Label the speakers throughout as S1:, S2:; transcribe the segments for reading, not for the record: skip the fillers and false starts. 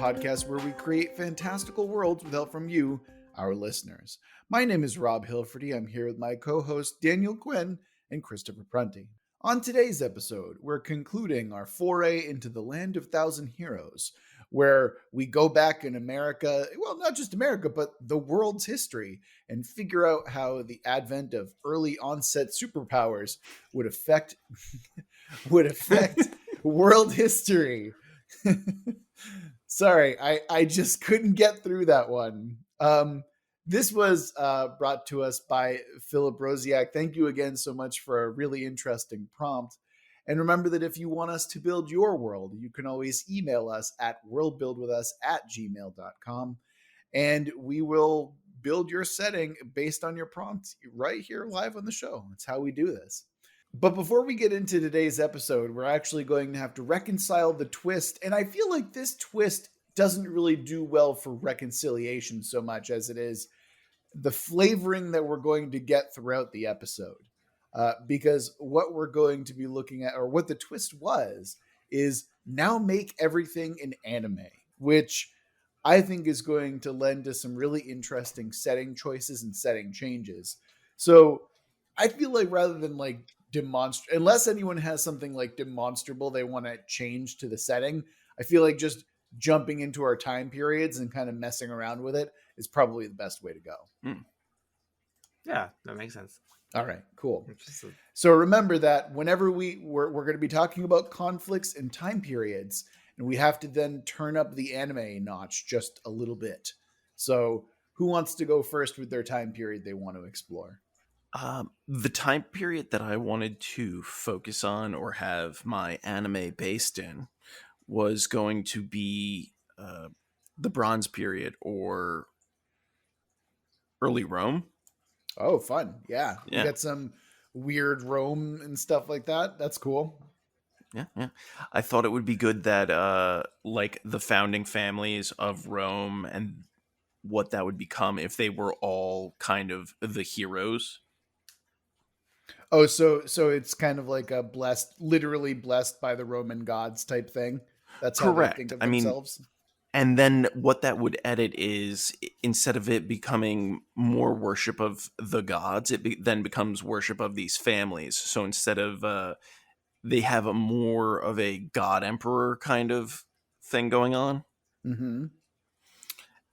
S1: podcast where we create fantastical worlds with help from you, our listeners. My name is Rob Hilferty. I'm here with my co-hosts Daniel Quinn and Christopher Prunty. On today's episode, we're concluding our foray into the land of thousand heroes, where we go back in America, well, not just America, but the world's history, and figure out how the advent of early onset superpowers would affect world history. Sorry, I just couldn't get through that one. This was brought to us by Philip Rosiak. Thank you again so much for a really interesting prompt. And remember that if you want us to build your world, you can always email us at worldbuildwithus@gmail.com. And we will build your setting based on your prompts right here live on the show. That's how we do this. But before we get into today's episode, we're actually going to have to reconcile the twist. And I feel like this twist doesn't really do well for reconciliation so much as it is the flavoring that we're going to get throughout the episode. Because what we're going to be looking at, or what the twist was, is now make everything an anime, which I think is going to lend to some really interesting setting choices and setting changes. So I feel like rather than like unless anyone has something like demonstrable they want to change to the setting, I feel like just jumping into our time periods and kind of messing around with it is probably the best way to go.
S2: Yeah, that makes sense.
S1: All right, cool. So remember that whenever we're going to be talking about conflicts and time periods, and we have to then turn up the anime notch just a little bit. So who wants to go first with their time period they want to explore?
S3: The time period that I wanted to focus on or have my anime based in was going to be the Bronze period or early Rome.
S1: Oh, fun. Yeah.
S3: Yeah.
S1: You got some weird Rome and stuff like that. That's cool.
S3: Yeah. I thought it would be good that like the founding families of Rome and what that would become if they were all kind of the heroes.
S1: Oh, so it's kind of like a literally blessed by the Roman gods type thing. That's how
S3: Correct.
S1: they think of themselves.
S3: And then what that would edit is instead of it becoming more worship of the gods, then becomes worship of these families. So instead of they have a more of a god emperor kind of thing going on.
S1: Mm-hmm.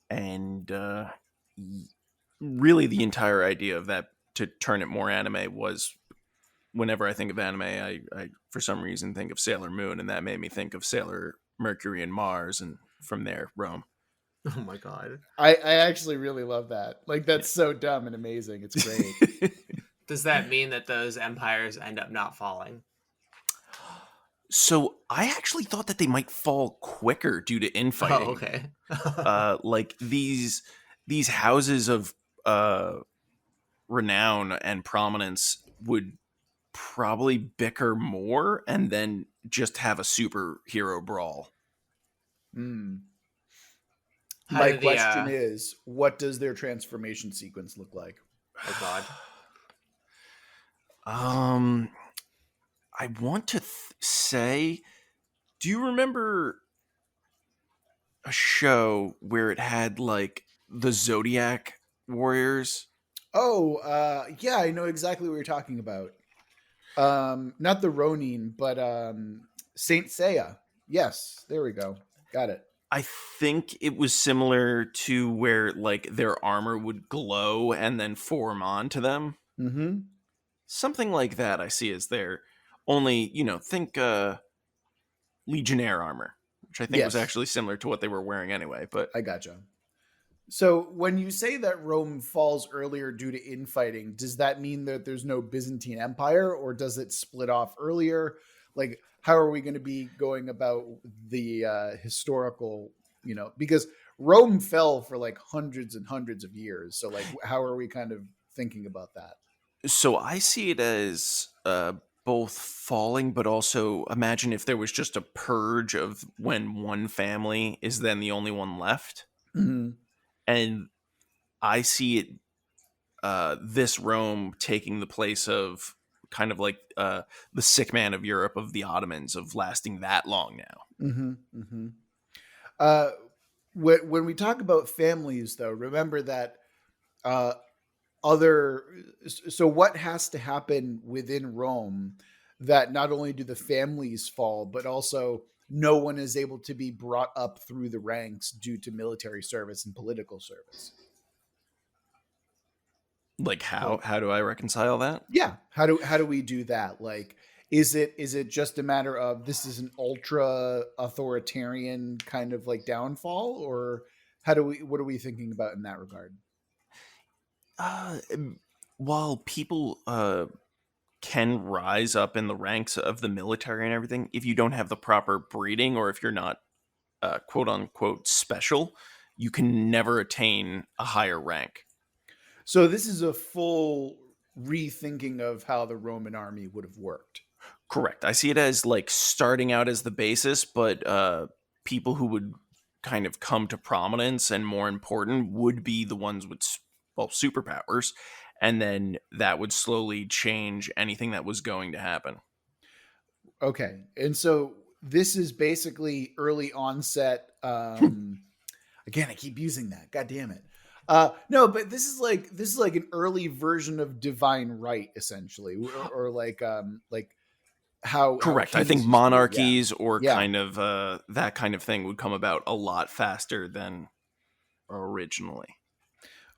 S3: And really the entire idea of that to turn it more anime was whenever I think of anime, I for some reason think of Sailor Moon, and that made me think of Sailor Mercury and Mars, and from there, Rome.
S2: Oh my god.
S1: I actually really love that. Like, that's so dumb and amazing. It's great.
S2: Does that mean that those empires end up not falling?
S3: So I actually thought that they might fall quicker due to infighting.
S2: Oh, okay.
S3: Like these houses of renown and prominence would probably bicker more and then just have a superhero brawl.
S1: My question is, what does their transformation sequence look like?
S2: Oh god.
S3: I want to say, do you remember a show where it had like the Zodiac warriors?
S1: Oh, yeah, I know exactly what you're talking about. Not the Ronin, but Saint Seiya. Yes, there we go. Got it.
S3: I think it was similar to where like their armor would glow and then form onto them.
S1: Mm-hmm.
S3: Something like that I see as their only, think Legionnaire armor, which I think was actually similar to what they were wearing anyway. But
S1: I gotcha. So when you say that Rome falls earlier due to infighting, does that mean that there's no Byzantine Empire, or does it split off earlier? Like, how are we going to be going about the historical, because Rome fell for like hundreds and hundreds of years. So like, how are we kind of thinking about that?
S3: So I see it as both falling, but also imagine if there was just a purge of when one family is then the only one left.
S1: Mm-hmm.
S3: And I see it, this Rome taking the place of kind of like the sick man of Europe of the Ottomans of lasting that long now.
S1: Mm-hmm. Mm-hmm. when we talk about families, though, remember that uh, other. So, what has to happen within Rome that not only do the families fall, but also no one is able to be brought up through the ranks due to military service and political service.
S3: Like how do I reconcile that?
S1: Yeah, how do we do that? Like, is it just a matter of this is an ultra authoritarian kind of like downfall, or what are we thinking about in that regard?
S3: Uh, while people can rise up in the ranks of the military and everything, if you don't have the proper breeding or if you're not quote unquote special, you can never attain a higher rank.
S1: So this is a full rethinking of how the Roman army would have worked.
S3: Correct. I see it as like starting out as the basis, but people who would kind of come to prominence and more important would be the ones with superpowers, and then that would slowly change anything that was going to happen.
S1: Okay, and so this is basically early onset. Again, I keep using that. God damn it. No, but this is like an early version of divine right, essentially, or like
S3: Correct. I
S1: kings
S3: think
S1: used to do.
S3: monarchies or
S1: Yeah.
S3: kind of that kind of thing would come about a lot faster than originally.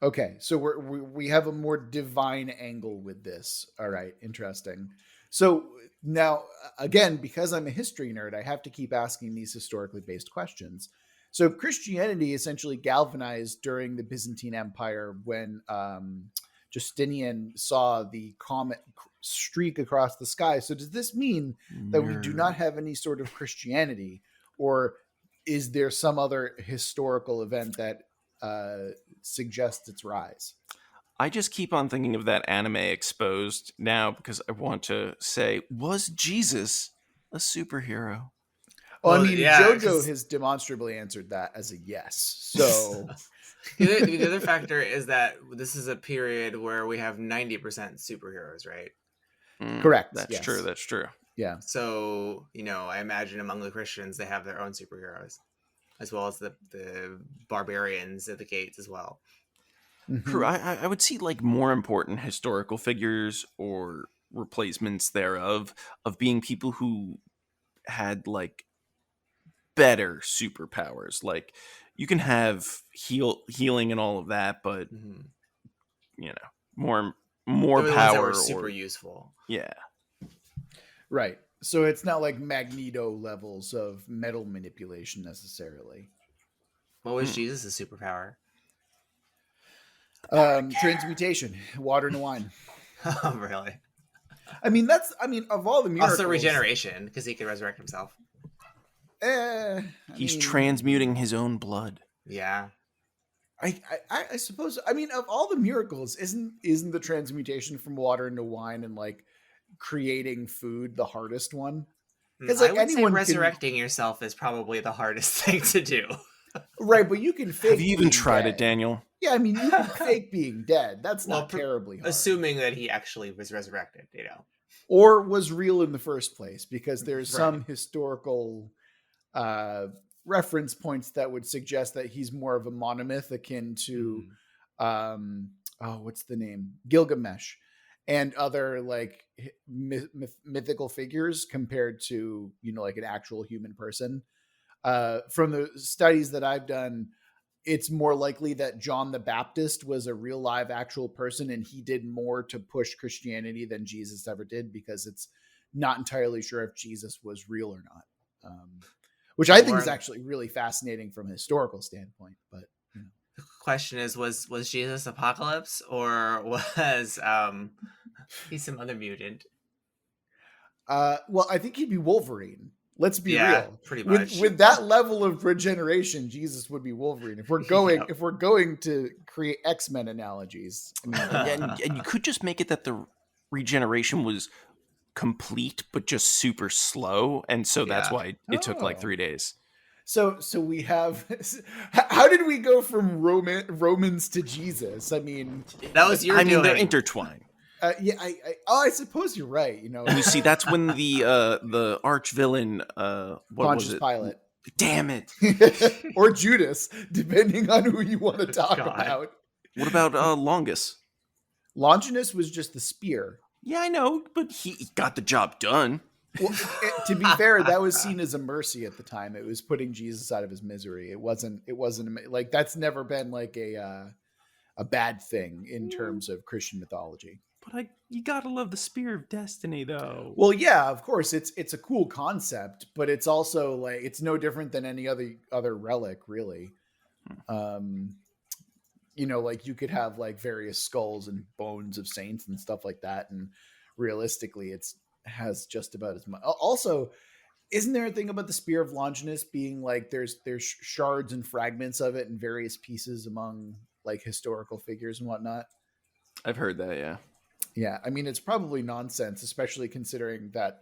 S1: Okay, so we have a more divine angle with this. All right, interesting. So now, again, because I'm a history nerd, I have to keep asking these historically based questions. So Christianity essentially galvanized during the Byzantine Empire when Justinian saw the comet streak across the sky. So does this mean that we do not have any sort of Christianity, or is there some other historical event that suggests its rise?
S3: I just keep on thinking of that anime Exposed now because I want to say, was Jesus a superhero?
S1: Well, I
S2: Well,
S1: mean,
S2: yeah,
S1: JoJo
S2: 'cause
S1: has demonstrably answered that as a yes. So,
S2: the other factor is that this is a period where we have 90% superheroes, right?
S1: correct.
S3: That's
S1: Yes.
S3: true. That's true.
S1: Yeah.
S2: So, I imagine among the Christians, they have their own superheroes, as well as the barbarians at the gates as well.
S3: True.
S1: Mhm.
S3: I would see like more important historical figures or replacements thereof of being people who had like better superpowers. Like you can have healing and all of that, but
S2: Mhm.
S3: you know, more
S2: They
S3: more
S2: were the ones that were
S3: power
S2: super
S3: or
S2: useful.
S3: yeah.
S1: Right. So it's not like Magneto levels of metal manipulation necessarily.
S2: What was
S3: Mm.
S2: Jesus' superpower?
S1: Transmutation, water into wine.
S2: Oh, really?
S1: I mean, of all the miracles.
S2: Also regeneration, because he could resurrect himself.
S3: He's transmuting his own blood.
S2: Yeah.
S1: I suppose. I mean, of all the miracles, isn't the transmutation from water into wine and like creating food the hardest one? Because
S2: I
S1: like
S2: would say
S1: anyone
S2: resurrecting yourself is probably the hardest thing to do.
S1: right? But you can fake.
S3: Have you even
S1: being
S3: tried it,
S1: dead.
S3: Daniel?
S1: Yeah, I mean, you can fake being dead. That's
S2: Well,
S1: not terribly hard.
S2: Assuming that he actually was resurrected,
S1: Or was real in the first place, because there's
S2: Right.
S1: some historical reference points that would suggest that he's more of a monomyth akin to what's the name, Gilgamesh, and other like mythical figures compared to like an actual human person. From the studies that I've done, it's more likely that John the Baptist was a real live actual person and he did more to push Christianity than Jesus ever did, because it's not entirely sure if Jesus was real or not. Which I think is actually really fascinating from a historical standpoint. But
S2: the question is, was Jesus Apocalypse, or was he some other mutant?
S1: Well, I think he'd be Wolverine. Let's be real.
S2: Pretty much.
S1: With that level of regeneration, Jesus would be Wolverine. If we're going to create X-Men analogies, I mean,
S3: and you could just make it that the regeneration was complete but just super slow, and so that's why it took like 3 days.
S1: So we have. How did we go from Romans to Jesus? I mean,
S2: that was your.
S3: I mean, they're intertwined.
S1: Yeah, I suppose you're right.
S3: You see, that's when the arch villain,
S1: Pontius Pilate.
S3: Damn it.
S1: Or Judas, depending on who you want to talk
S2: God.
S1: about.
S3: What about Longus?
S1: Longinus was just the spear.
S3: Yeah, I know, but he got the job done.
S1: Well, to be fair, that was seen as a mercy at the time. It was putting Jesus out of his misery. It wasn't like, that's never been like a bad thing in terms of Christian mythology.
S3: But you gotta love the Spear of Destiny, though.
S1: Well, yeah, of course, it's a cool concept, but it's also like, it's no different than any other relic, really. You know, like you could have like various skulls and bones of saints and stuff like that, and realistically, it's has just about as much. Also, isn't there a thing about the Spear of Longinus being like there's shards and fragments of it in various pieces among like historical figures and whatnot?
S3: I've heard that, yeah.
S1: Yeah, I mean, it's probably nonsense, especially considering that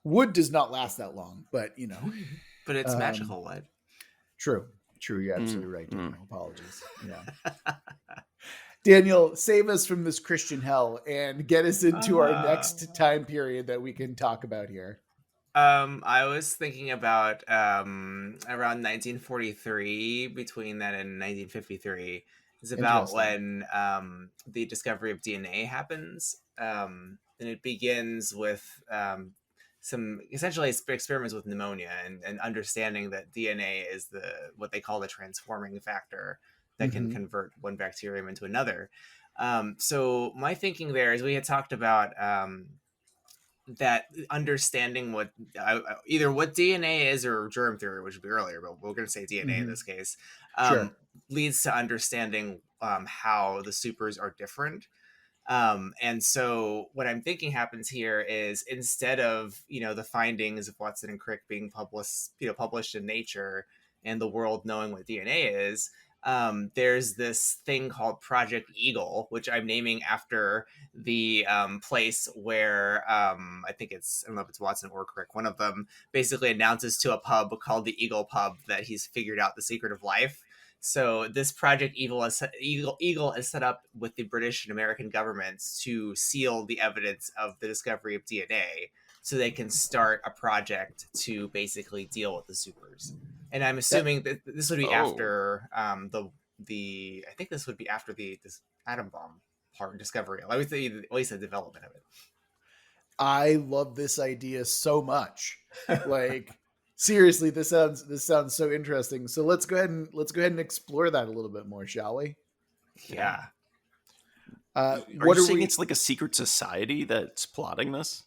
S1: wood does not last that long. But you know,
S2: But it's magical wood.
S1: True. You're absolutely right, Daniel. Apologies. Yeah. Daniel, save us from this Christian hell and get us into our next time period that we can talk about here.
S2: I was thinking about around 1943, between that and 1953. It's about when the discovery of DNA happens, and it begins with some essentially experiments with pneumonia and understanding that DNA is what they call the transforming factor that can convert one bacterium into another. So my thinking there is, we had talked about that understanding what either what DNA is or germ theory, which would be earlier, but we're going to say DNA in this case, leads to understanding how the supers are different. And so what I'm thinking happens here is, instead of, the findings of Watson and Crick being published in Nature and the world knowing what DNA is, there's this thing called Project Eagle, which I'm naming after the place where I don't know if it's Watson or Crick, one of them basically announces to a pub called the Eagle Pub that he's figured out the secret of life. So this Project Eagle is set up with the British and American governments to seal the evidence of the discovery of DNA, so they can start a project to basically deal with the supers. And I'm assuming that this would be after I think this would be after this atom bomb part discovery. I would say at least the development of it.
S1: I love this idea so much. Like, seriously, this sounds so interesting. So let's go ahead and explore that a little bit more, shall we?
S2: Yeah.
S3: Are you saying it's like a secret society that's plotting this?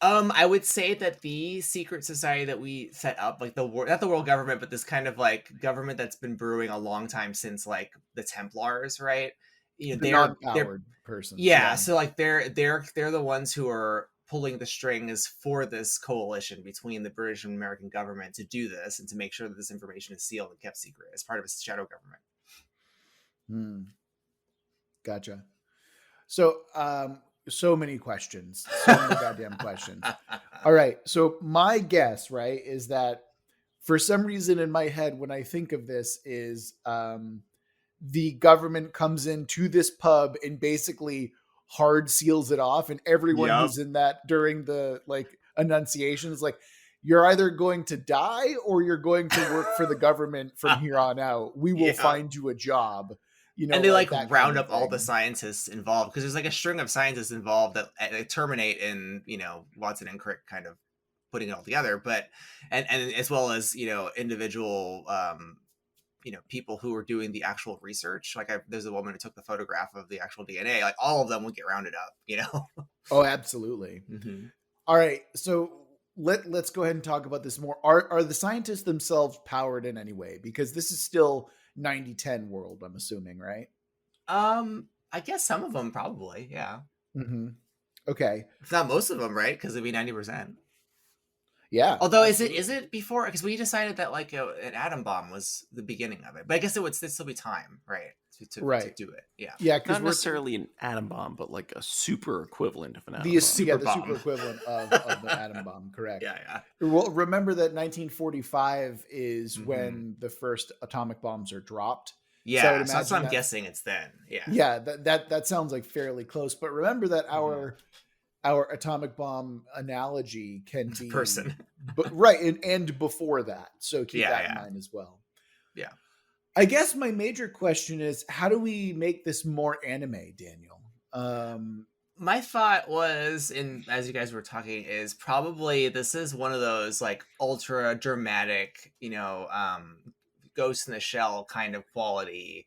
S2: I would say that the secret society that we set up, like not the world government, but this kind of like government that's been brewing a long time, since like the Templars, right?
S1: The non-powered persons.
S2: Yeah, so like they're the ones who are pulling the strings for this coalition between the British and American government to do this and to make sure that this information is sealed and kept secret as part of a shadow government.
S1: Gotcha. So, so many questions, so many goddamn questions. All right. So my guess, right, is that for some reason in my head, when I think of this, is the government comes into this pub and basically hard seals it off, and everyone who's in that during the like annunciation is like, you're either going to die or you're going to work for the government from here on out. We will find you a job.
S2: And they like round up all the scientists involved, because there's like a string of scientists involved that terminate in, Watson and Crick kind of putting it all together, but and as well as individual people who are doing the actual research. Like there's a woman who took the photograph of the actual DNA. Like all of them would get rounded up.
S1: Oh, absolutely. All right, so let's go ahead and talk about this more. Are the scientists themselves powered in any way? Because this is still 90-10 world, I'm assuming, right?
S2: I guess some of them probably, yeah.
S1: Okay.
S2: If not most of them, right? Because it'd be 90%.
S1: Yeah.
S2: Although is it before? Because we decided that like an atom bomb was the beginning of it, but I guess it would still be time, right? To do it. Yeah.
S1: Yeah.
S3: Not necessarily an atom bomb, but like a super equivalent of an atom bomb.
S1: The super equivalent of the atom bomb. Correct.
S2: Yeah.
S1: Well, remember that 1945 is when the first atomic bombs are dropped.
S2: Yeah. So that's what I'm guessing it's then. Yeah.
S1: Yeah. That sounds like fairly close. But remember that our atomic bomb analogy can be
S2: person.
S1: but right, and before that. So keep
S2: Yeah,
S1: that
S2: yeah.
S1: in mind as well.
S2: Yeah.
S1: I guess my major question is, how do we make this more anime, Daniel?
S2: My thought was, as you guys were talking, is probably this is one of those like ultra dramatic, Ghost in the Shell kind of quality.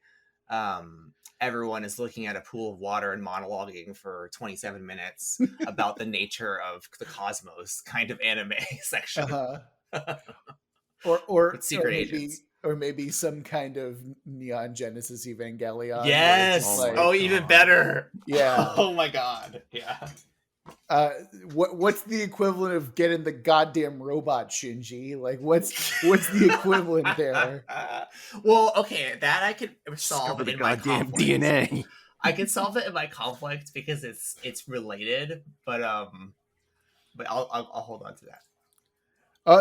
S2: Everyone is looking at a pool of water and monologuing for 27 minutes about the nature of the cosmos kind of anime section.
S1: Or
S2: secret agents.
S1: Or maybe some kind of Neon Genesis Evangelion.
S2: Yes.
S3: like,
S2: even better.
S1: Yeah.
S2: Oh my god. Yeah.
S1: What's the equivalent of getting the goddamn robot, Shinji? Like, what's the equivalent there?
S2: Well, okay, that I could solve
S3: the
S2: in my
S3: goddamn
S2: conflict.
S3: DNA.
S2: I can solve it in my conflict because it's related, but I'll hold on to that.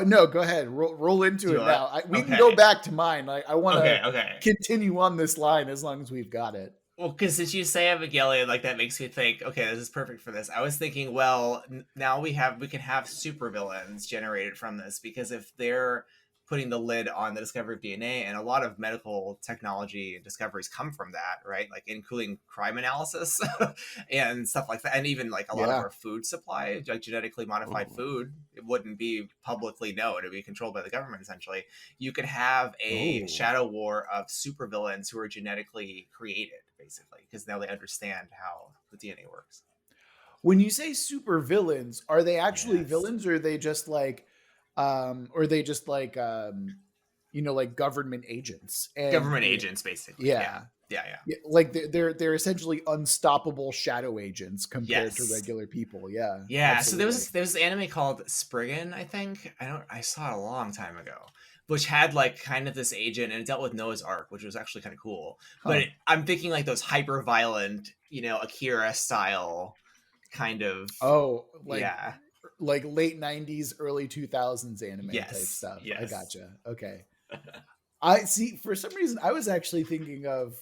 S1: No, go ahead. Roll into it now. We can go back to mine. I want to continue on this line as long as we've got it.
S2: Well, because since you say Evangelion, like that makes me think, okay, this is perfect for this. I was thinking, well, now we can have supervillains generated from this, because if they're putting the lid on the discovery of DNA, and a lot of medical technology discoveries come from that, right? Like including crime analysis and stuff like that. And even like a lot of our food supply, like genetically modified food, it wouldn't be publicly known. It'd be controlled by the government, essentially. You could have a shadow war of supervillains who are genetically created, basically, because now they understand how the DNA works.
S1: When you say super villains, are they actually villains, or are they just like like government agents?
S2: Government agents, basically. Yeah.
S1: Like they're essentially unstoppable shadow agents compared to regular people. Yeah.
S2: Absolutely. So there was an anime called Spriggan, I think. I saw it a long time ago, which had like kind of this agent, and it dealt with Noah's Ark, which was actually kind of cool. But I'm thinking like those hyper violent, Akira style kind of.
S1: Like late 90s, early 2000s anime type stuff.
S2: Yes.
S1: I gotcha. Okay. I see. For some reason, I was actually thinking of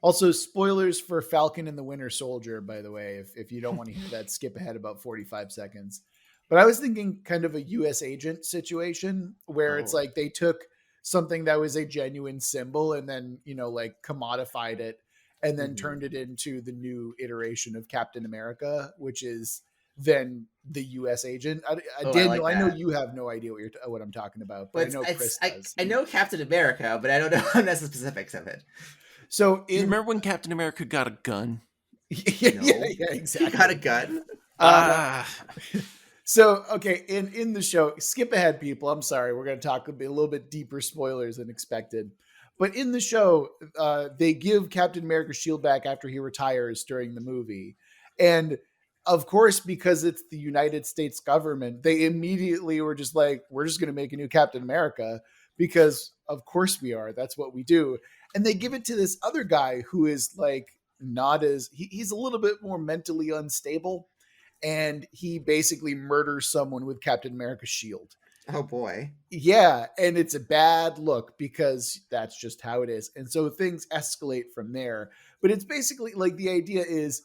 S1: also spoilers for Falcon and the Winter Soldier, by the way. If you don't want to hear that, skip ahead about 45 seconds. But I was thinking kind of a US agent situation where it's like they took something that was a genuine symbol and then, like commodified it and then turned it into the new iteration of Captain America, which is then the U.S. agent. Daniel, I know you have no idea what I'm talking about, but I know Chris does.
S2: I know Captain America, but I don't know the specifics of it.
S1: So
S3: you remember when Captain America got a gun?
S1: Yeah, exactly.
S2: He got a gun?
S1: So, okay, in the show, skip ahead, people. I'm sorry. We're going to talk a little bit deeper spoilers than expected. But in the show, they give Captain America's shield back after he retires during the movie. And of course, because it's the United States government, they immediately were just like, we're just going to make a new Captain America because of course we are. That's what we do. And they give it to this other guy who is like he's a little bit more mentally unstable. And he basically murders someone with Captain America's shield.
S2: Oh boy.
S1: Yeah. And it's a bad look because that's just how it is. And so things escalate from there. But it's basically like the idea is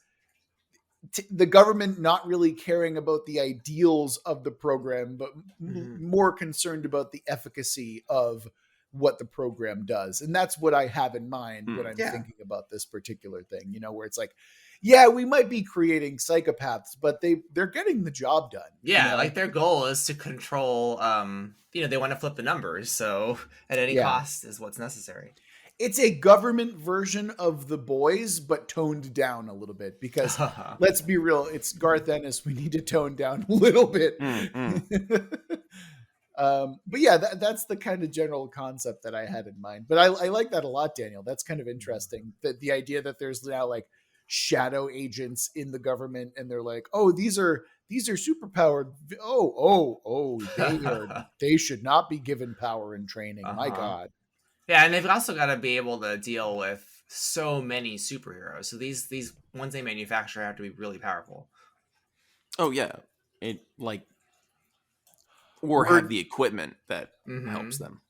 S1: the government not really caring about the ideals of the program, but more concerned about the efficacy of what the program does. And that's what I have in mind when I'm thinking about this particular thing, where it's like, yeah, we might be creating psychopaths, but they're getting the job done.
S2: Yeah, like their goal is to control, they want to flip the numbers. So at any cost is what's necessary.
S1: It's a government version of The Boys, but toned down a little bit because let's be real, it's Garth Ennis. We need to tone down a little bit. But yeah, that's the kind of general concept that I had in mind. But I like that a lot, Daniel. That's kind of interesting. That the idea that there's now like shadow agents in the government, and they're like, oh, these are superpowered. They should not be given power and training. My God.
S2: Yeah, and they've also got to be able to deal with so many superheroes. So these ones they manufacture have to be really powerful.
S3: Oh yeah, have the equipment that helps them.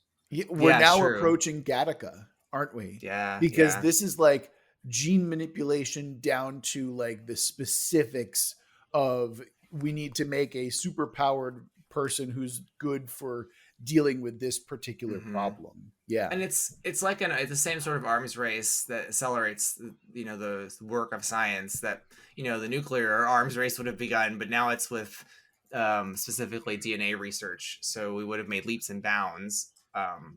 S1: We're now approaching Gattaca, aren't we?
S2: Yeah,
S1: because this is like gene manipulation down to like the specifics of we need to make a super powered person who's good for dealing with this particular problem. Yeah.
S2: And it's like it's the same sort of arms race that accelerates, the work of science that, the nuclear arms race would have begun, but now it's with specifically DNA research. So we would have made leaps and bounds,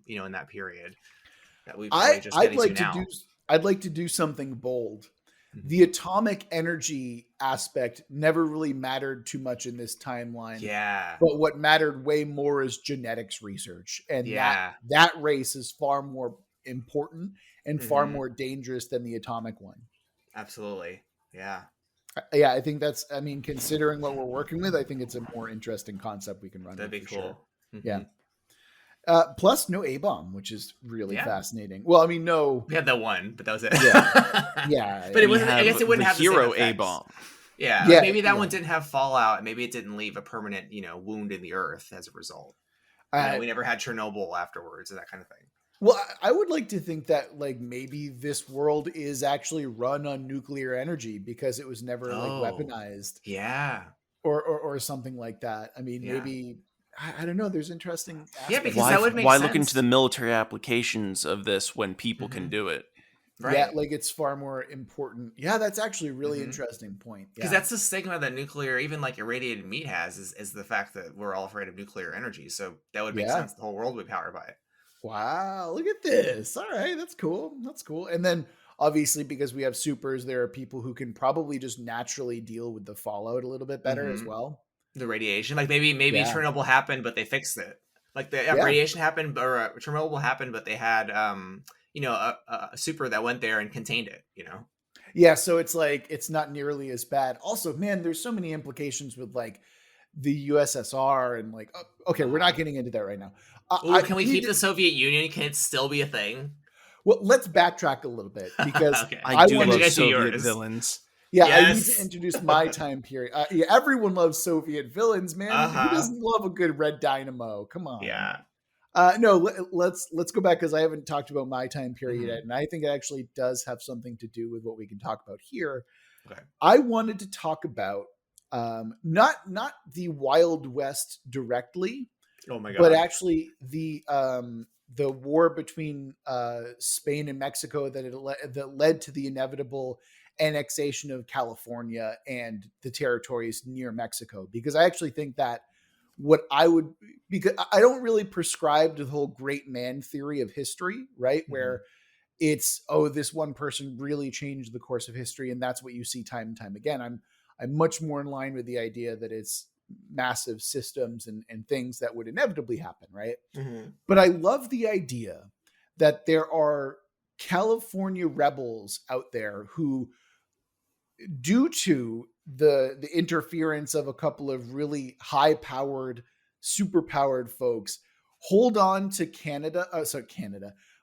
S2: in that period that we probably just
S1: I'd like
S2: to
S1: to
S2: now.
S1: I'd like to do something bold. The atomic energy aspect never really mattered too much in this timeline.
S2: Yeah.
S1: But what mattered way more is genetics research. And that race is far more important and far more dangerous than the atomic one.
S2: Absolutely. Yeah.
S1: Yeah, I think that's, considering what we're working with, I think it's a more interesting concept we can run.
S2: That'd be cool.
S1: Sure. Yeah. Plus no A-bomb, which is really fascinating. Well, no.
S2: We had that one, but that was it.
S1: Yeah.
S2: But it wasn't, I guess it wouldn't have the
S3: hero
S2: same
S3: A-bomb.
S2: Yeah. Maybe that one didn't have fallout. Maybe it didn't leave a permanent, wound in the earth as a result. We never had Chernobyl afterwards and that kind of thing.
S1: Well, I would like to think that maybe this world is actually run on nuclear energy because it was never weaponized.
S2: Yeah.
S1: Or something like that. Maybe I don't know. There's interesting aspects.
S2: Yeah, because that would make
S3: sense.
S2: Why
S3: look into the military applications of this when people can do it?
S1: Right. Yeah, it's far more important. Yeah, that's actually a really interesting point.
S2: Because that's the stigma that nuclear, even irradiated meat has, is the fact that we're all afraid of nuclear energy. So that would make sense. The whole world would be powered by it.
S1: Wow, look at this. All right, that's cool. That's cool. And then obviously because we have supers, there are people who can probably just naturally deal with the fallout a little bit better as well.
S2: The radiation, maybe Chernobyl happened, but they fixed it. Radiation happened, or Chernobyl happened, but they had a super that went there and contained it.
S1: Yeah, so it's not nearly as bad. Also, man, there's so many implications with the USSR and okay, we're not getting into that right now.
S2: Can we keep the Soviet Union? Can it still be a thing?
S1: Well, let's backtrack a little bit because
S3: I do love Soviet villains.
S1: Yeah, yes. I need to introduce my time period. Everyone loves Soviet villains, man. Who doesn't love a good red dynamo? Come on.
S2: Yeah.
S1: No, let's go back because I haven't talked about my time period yet, and I think it actually does have something to do with what we can talk about here.
S2: Okay.
S1: I wanted to talk about not the Wild West directly,
S2: oh my God,
S1: but actually the war between Spain and Mexico that led to the inevitable annexation of California and the territories near Mexico, because I actually think that because I don't really prescribe to the whole great man theory of history, right? Where it's, this one person really changed the course of history and that's what you see time and time again. I'm much more in line with the idea that it's massive systems and things that would inevitably happen, right? But I love the idea that there are California rebels out there who, due to the interference of a couple of really high-powered, super-powered folks, hold on to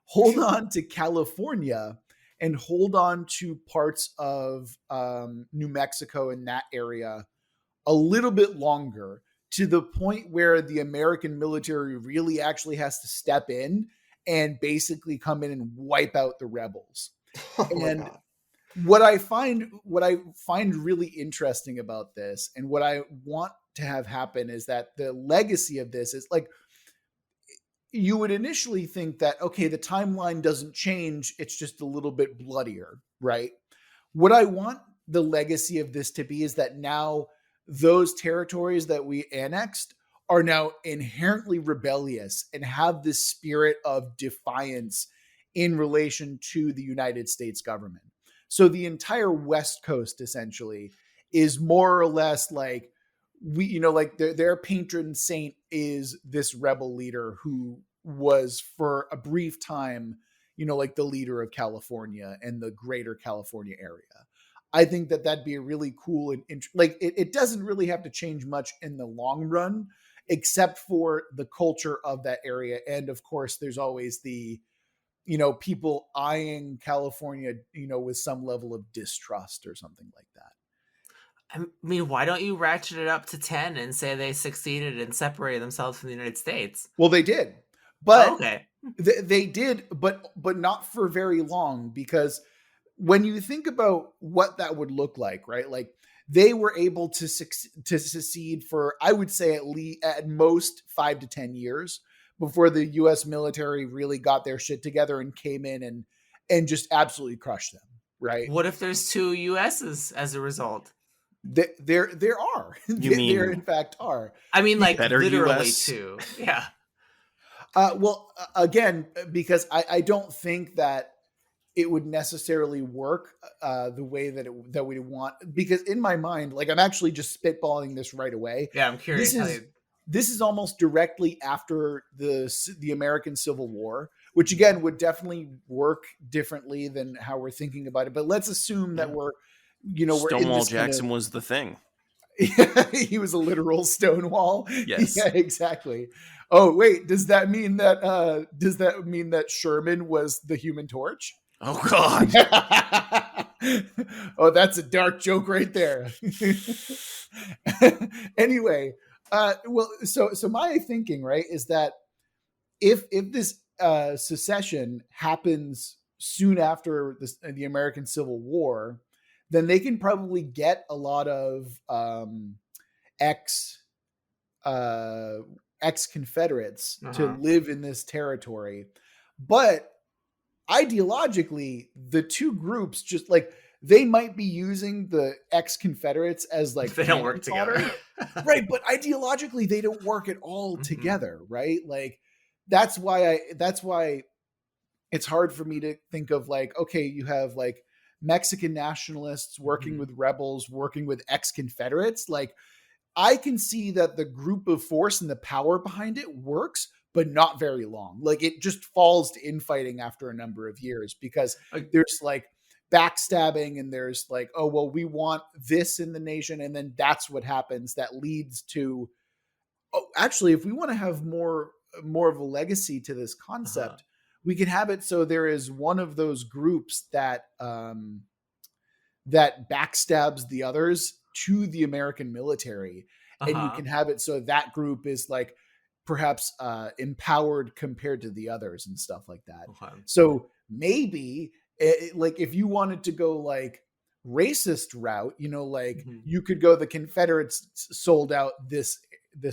S1: hold on to California and hold on to parts of New Mexico and that area a little bit longer, to the point where the American military really actually has to step in and basically come in and wipe out the rebels. And what I find really interesting about this, and what I want to have happen, is that the legacy of this is you would initially think that, okay, the timeline doesn't change, it's just a little bit bloodier, right? What I want the legacy of this to be is that now those territories that we annexed are now inherently rebellious and have this spirit of defiance in relation to the United States government. So the entire West Coast essentially is more or less their patron saint is this rebel leader who was for a brief time, the leader of California and the greater California area. I think that that'd be a really cool and it doesn't really have to change much in the long run, except for the culture of that area. And of course, there's always the, people eyeing California, with some level of distrust or something like that.
S2: I mean, why don't you ratchet it up to 10 and say they succeeded and separated themselves from the United States?
S1: Well, they did, but
S2: okay.
S1: They did, but not for very long, because when you think about what that would look like, right? they were able to secede for, I would say, at most 5 to 10 years before the U.S. military really got their shit together and came in and just absolutely crushed them. Right?
S2: What if there's 2 USs as a result?
S1: There are.
S3: You mean
S1: there in fact are.
S2: I mean, like
S3: better
S2: literally
S3: US?
S2: 2. Yeah.
S1: Well, again, because I don't think that it would necessarily work the way that we want. Because in my mind, like, I'm actually just spitballing this right away.
S2: Yeah, I'm curious.
S1: This is almost directly after the American Civil War, which again would definitely work differently than how we're thinking about it. But let's assume that we're
S3: Stonewall Jackson was the thing.
S1: He was a literal Stonewall.
S3: Yes.
S1: Yeah, exactly. Oh, wait, does that mean that Sherman was the Human Torch?
S3: Oh God.
S1: Oh, that's a dark joke right there. Anyway, well, so my thinking, right, is that if this secession happens soon after the American Civil War, then they can probably get a lot of ex-Confederates to live in this territory. But ideologically, the two groups just like, they might be using the ex-Confederates as like,
S2: they don't work together.
S1: Right? But ideologically, they don't work at all together, right? Like, that's why it's hard for me to think of like, okay, you have like Mexican nationalists working with rebels, working with ex-Confederates. Like, I can see that the group of force and the power behind it works, but not very long. Like, it just falls to infighting after a number of years because there's like backstabbing and there's like, oh, well, we want this in the nation. And then that's what happens. That leads to, oh, actually, if we want to have more of a legacy to this concept, we can have it so there is one of those groups that that backstabs the others to the American military, and you can have it so that group is like perhaps empowered compared to the others and stuff like that. So maybe like if you wanted to go like racist route, like you could go the Confederates sold out this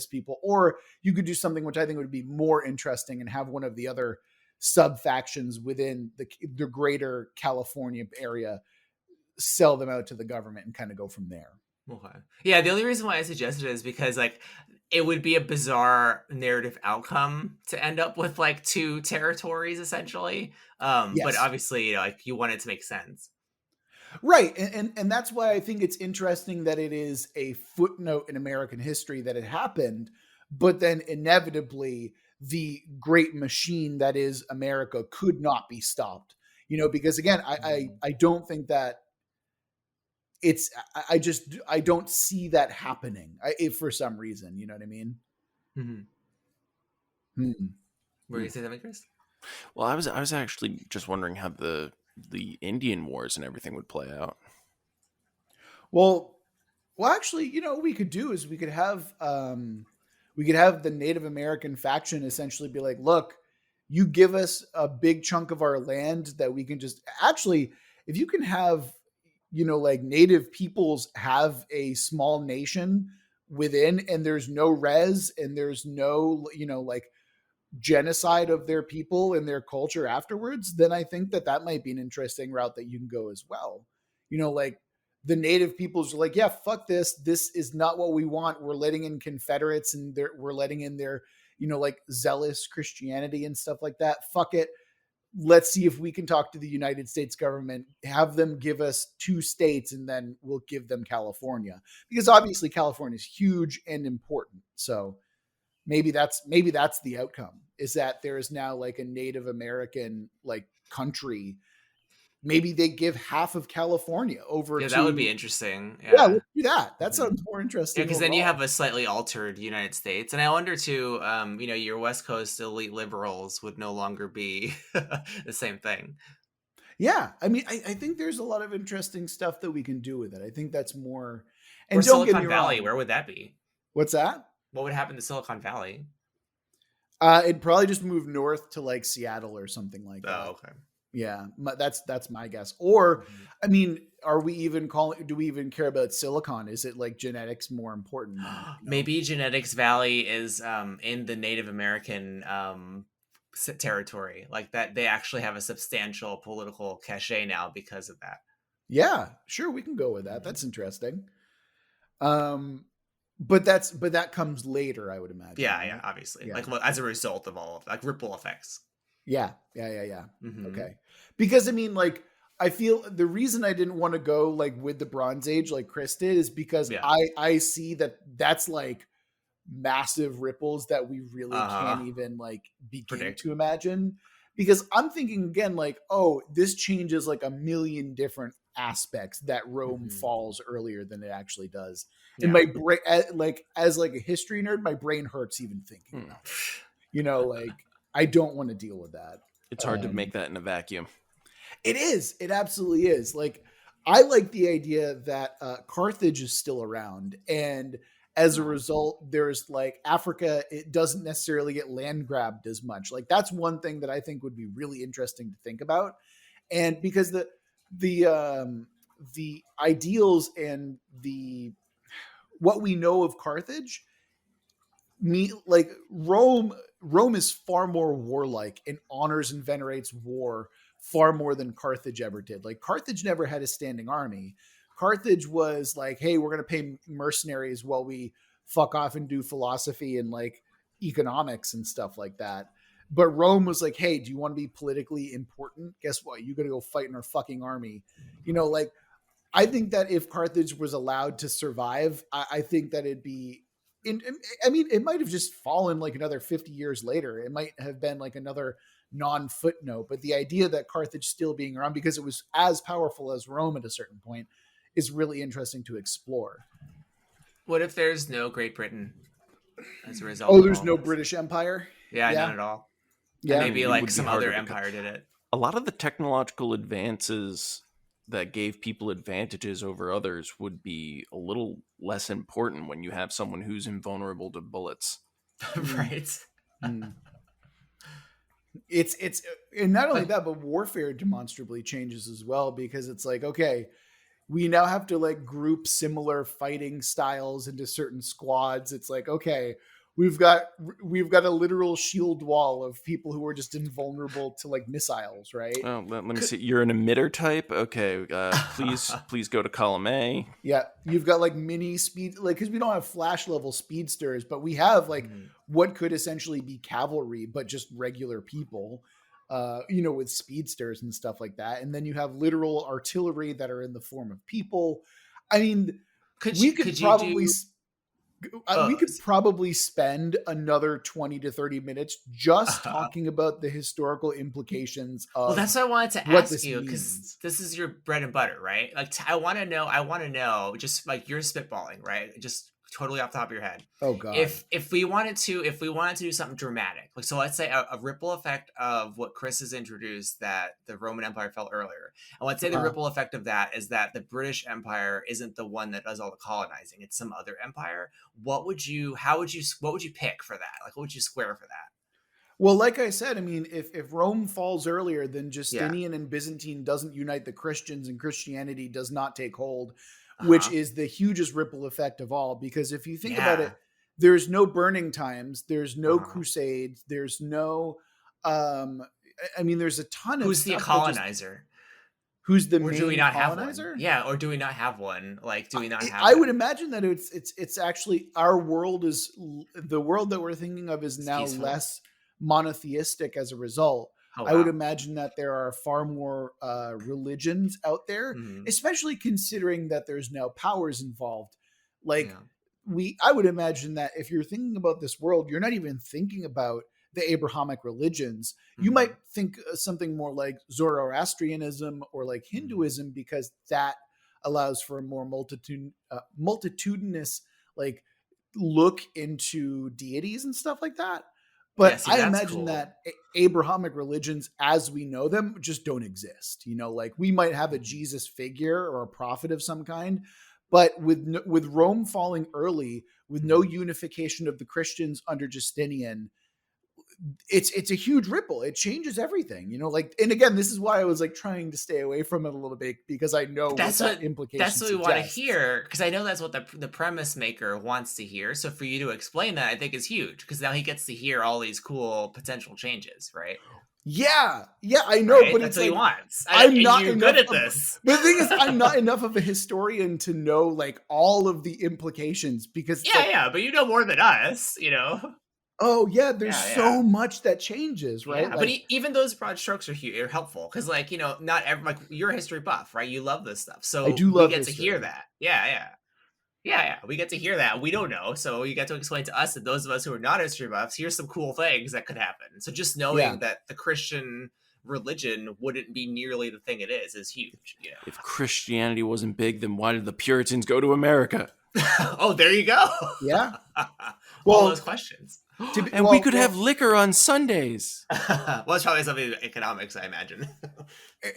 S1: people, or you could do something which I think would be more interesting and have one of the other sub factions within the greater California area sell them out to the government and kind of go from there.
S2: Okay. Yeah, the only reason why I suggested it is because like it would be a bizarre narrative outcome to end up with like 2 territories essentially. Yes. But obviously, like you want it to make sense.
S1: Right. And that's why I think it's interesting that it is a footnote in American history that it happened, but then inevitably the great machine that is America could not be stopped, because again, I don't think that I don't see that happening if for some reason, you know what I mean?
S2: Were you saying something, Chris?
S3: Well, I was actually just wondering how the Indian Wars and everything would play out.
S1: Well, actually, what we could do is we could have the Native American faction essentially be like, look, you give us a big chunk of our land that we can just actually, if you can have, like native peoples have a small nation within, and there's no res and there's no, like genocide of their people and their culture afterwards, then I think that might be an interesting route that you can go as well. Like the native peoples are like, yeah, fuck this. This is not what we want. We're letting in Confederates and we're letting in their, like zealous Christianity and stuff like that. Fuck it. Let's see if we can talk to the United States government, have them give us 2 states, and then we'll give them California, because obviously California is huge and important. So maybe that's the outcome, is that there is now like a Native American like country. Maybe they give half of California over to...
S2: that would be interesting.
S1: Yeah, let's do that. That sounds more interesting.
S2: Yeah, because then you have a slightly altered United States. And I wonder too, your West Coast elite liberals would no longer be the same thing.
S1: Yeah, I mean, I think there's a lot of interesting stuff that we can do with it. I think that's more...
S2: And Silicon Valley, where would that be?
S1: What's that?
S2: What would happen to Silicon Valley?
S1: It'd probably just move north to like Seattle or something like that.
S2: Oh, okay.
S1: Yeah, that's my guess. Or,
S2: Mm-hmm.
S1: I mean, are we even calling? Do we even care about silicon? Is it like genetics more important than
S2: Maybe Genetics Valley is in the Native American territory, like that. They actually have a substantial political cachet now because of that.
S1: Yeah, sure, we can go with that. That's interesting. But that comes later, I would imagine.
S2: Yeah,
S1: Right?
S2: yeah, obviously,
S1: Yeah.
S2: like as a result of all of like ripple effects.
S1: Yeah.
S2: Mm-hmm.
S1: Okay. Because I mean, like, I feel the reason I didn't want to go like with the Bronze Age, like Chris did, is because
S2: Yeah.
S1: I see that's like massive ripples that we really can't even like begin
S2: Predict.
S1: to imagine. Because I'm thinking again, like, oh, this changes like a million different aspects that Rome falls earlier than it actually does. And my brain, like, as like a history nerd, my brain hurts even thinking about it. Like, I don't want to deal with that.
S3: It's hard to make that in a vacuum.
S1: It is. It absolutely is. Like, I like the idea that Carthage is still around, and as a result, there's like Africa. It doesn't necessarily get land grabbed as much. Like, that's one thing that I think would be really interesting to think about, and because the ideals and the what we know of Carthage, like Rome is far more warlike and honors and venerates war far more than Carthage ever did. Like, Carthage never had a standing army. Carthage was like, hey, we're going to pay mercenaries while we fuck off and do philosophy and like economics and stuff like that. But Rome was like, hey, do you want to be politically important? Guess what? You got to go fight in our fucking army. Like, I think that if Carthage was allowed to survive, I think that it'd be I mean, it might have just fallen like another 50 years later. It might have been like another non-footnote, but the idea that Carthage still being around because it was as powerful as Rome at a certain point is really interesting to explore.
S2: What if there's no Great Britain as a result?
S1: Oh, there's no British Empire?
S2: Yeah, none at all.
S1: Yeah,
S2: and maybe like some other empire did it.
S3: A lot of the technological advances that gave people advantages over others would be a little less important when you have someone who's invulnerable to bullets.
S2: Right.
S1: It's and not only that, but warfare demonstrably changes as well, because it's like, okay, we now have to like group similar fighting styles into certain squads. It's like, okay, we've got a literal shield wall of people who are just invulnerable to like missiles, right?
S3: Oh, let me see. You're an emitter type. Okay, please go to column A.
S1: Yeah, you've got like mini speed, like, because we don't have flash level speedsters, but we have like what could essentially be cavalry, but just regular people, with speedsters and stuff like that. And then you have literal artillery that are in the form of people. I mean, we could probably spend another 20 to 30 minutes just talking about the historical implications of.
S2: Well, that's what I wanted to ask you, because this is your bread and butter, right? Like, I want to know, just like you're spitballing, right? Just totally off the top of your head.
S1: Oh God.
S2: If we wanted to do something dramatic, like, so let's say a ripple effect of what Chris has introduced, that the Roman Empire fell earlier. And let's say the ripple effect of that is that the British Empire isn't the one that does all the colonizing. It's some other empire. What would you pick for that? Like, what would you square for that?
S1: Well, like I said, I mean, if Rome falls earlier, then Justinian and Byzantine doesn't unite the Christians and Christianity does not take hold, which is the hugest ripple effect of all. Because if you think about it, there's no burning times, there's no crusades, there's no, I mean, there's a ton of.
S2: Who's the colonizer?
S1: Who's the main colonizer?
S2: Yeah, or do we not have one? Like, do we not have?
S1: I would imagine that it's actually, our world is, the world that we're thinking of is now less monotheistic as a result. I would imagine that there are far more religions out there, especially considering that there's now powers involved. Like, I would imagine that if you're thinking about this world, you're not even thinking about the Abrahamic religions. You might think something more like Zoroastrianism or like Hinduism, because that allows for a more multitudinous like look into deities and stuff like that. But I imagine that Abrahamic religions as we know them just don't exist. Like, we might have a Jesus figure or a prophet of some kind, but with Rome falling early, with no unification of the Christians under Justinian, it's a huge ripple. It changes everything, you know, like, and again, this is why I was like trying to stay away from it a little bit, because I know what that implication
S2: that's what we want to
S1: suggests.
S2: hear, because I know that's what the premise maker wants to hear. So for you to explain that, I think is huge, because now he gets to hear all these cool potential changes, right?
S1: Yeah, I know,
S2: right?
S1: but
S2: That's
S1: it's
S2: what
S1: like,
S2: he wants.
S1: I'm not
S2: you're
S1: enough
S2: good at
S1: of,
S2: this.
S1: but the thing is, I'm not enough of a historian to know like all of the implications, because
S2: But you know more than us, you know.
S1: Oh yeah, there's so much that changes, right?
S2: Yeah, like, but even those broad strokes are helpful, because, like, you know, not every, like, you're a history buff, right? You love this stuff, so
S1: I do love
S2: we get
S1: history.
S2: to hear that. Yeah. We get to hear that. We don't know, so you get to explain to us, that those of us who are not history buffs, here's some cool things that could happen. So just knowing that the Christian religion wouldn't be nearly the thing it is huge. You know?
S3: If Christianity wasn't big, then why did the Puritans go to America?
S2: Oh, there you go.
S1: Yeah.
S2: All those questions.
S3: We could have liquor on Sundays.
S2: Well, it's probably something in economics, I imagine.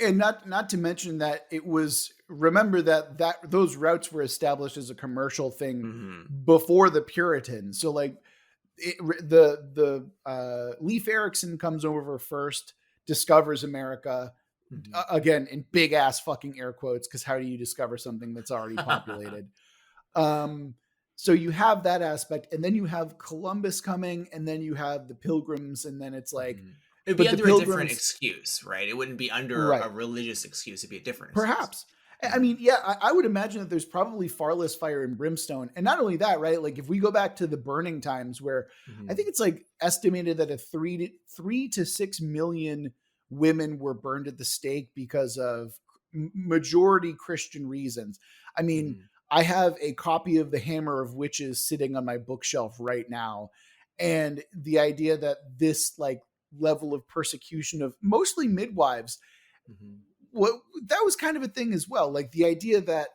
S1: And not to mention that it was, remember that those routes were established as a commercial thing before the Puritans. So like the Leif Erikson comes over first, discovers America, again in big ass fucking air quotes, because how do you discover something that's already populated? So you have that aspect, and then you have Columbus coming, and then you have the Pilgrims, and then it's like,
S2: it'd be under a different excuse, right? It wouldn't be under a religious excuse. It'd be a different excuse.
S1: Perhaps. I mean, yeah, I would imagine that there's probably far less fire and brimstone. And not only that, right? Like if we go back to the burning times, where I think it's like estimated that 3 to 6 million women were burned at the stake because of majority Christian reasons. I mean, I have a copy of The Hammer of Witches sitting on my bookshelf right now. And the idea that this like level of persecution of mostly midwives, that was kind of a thing as well. Like the idea that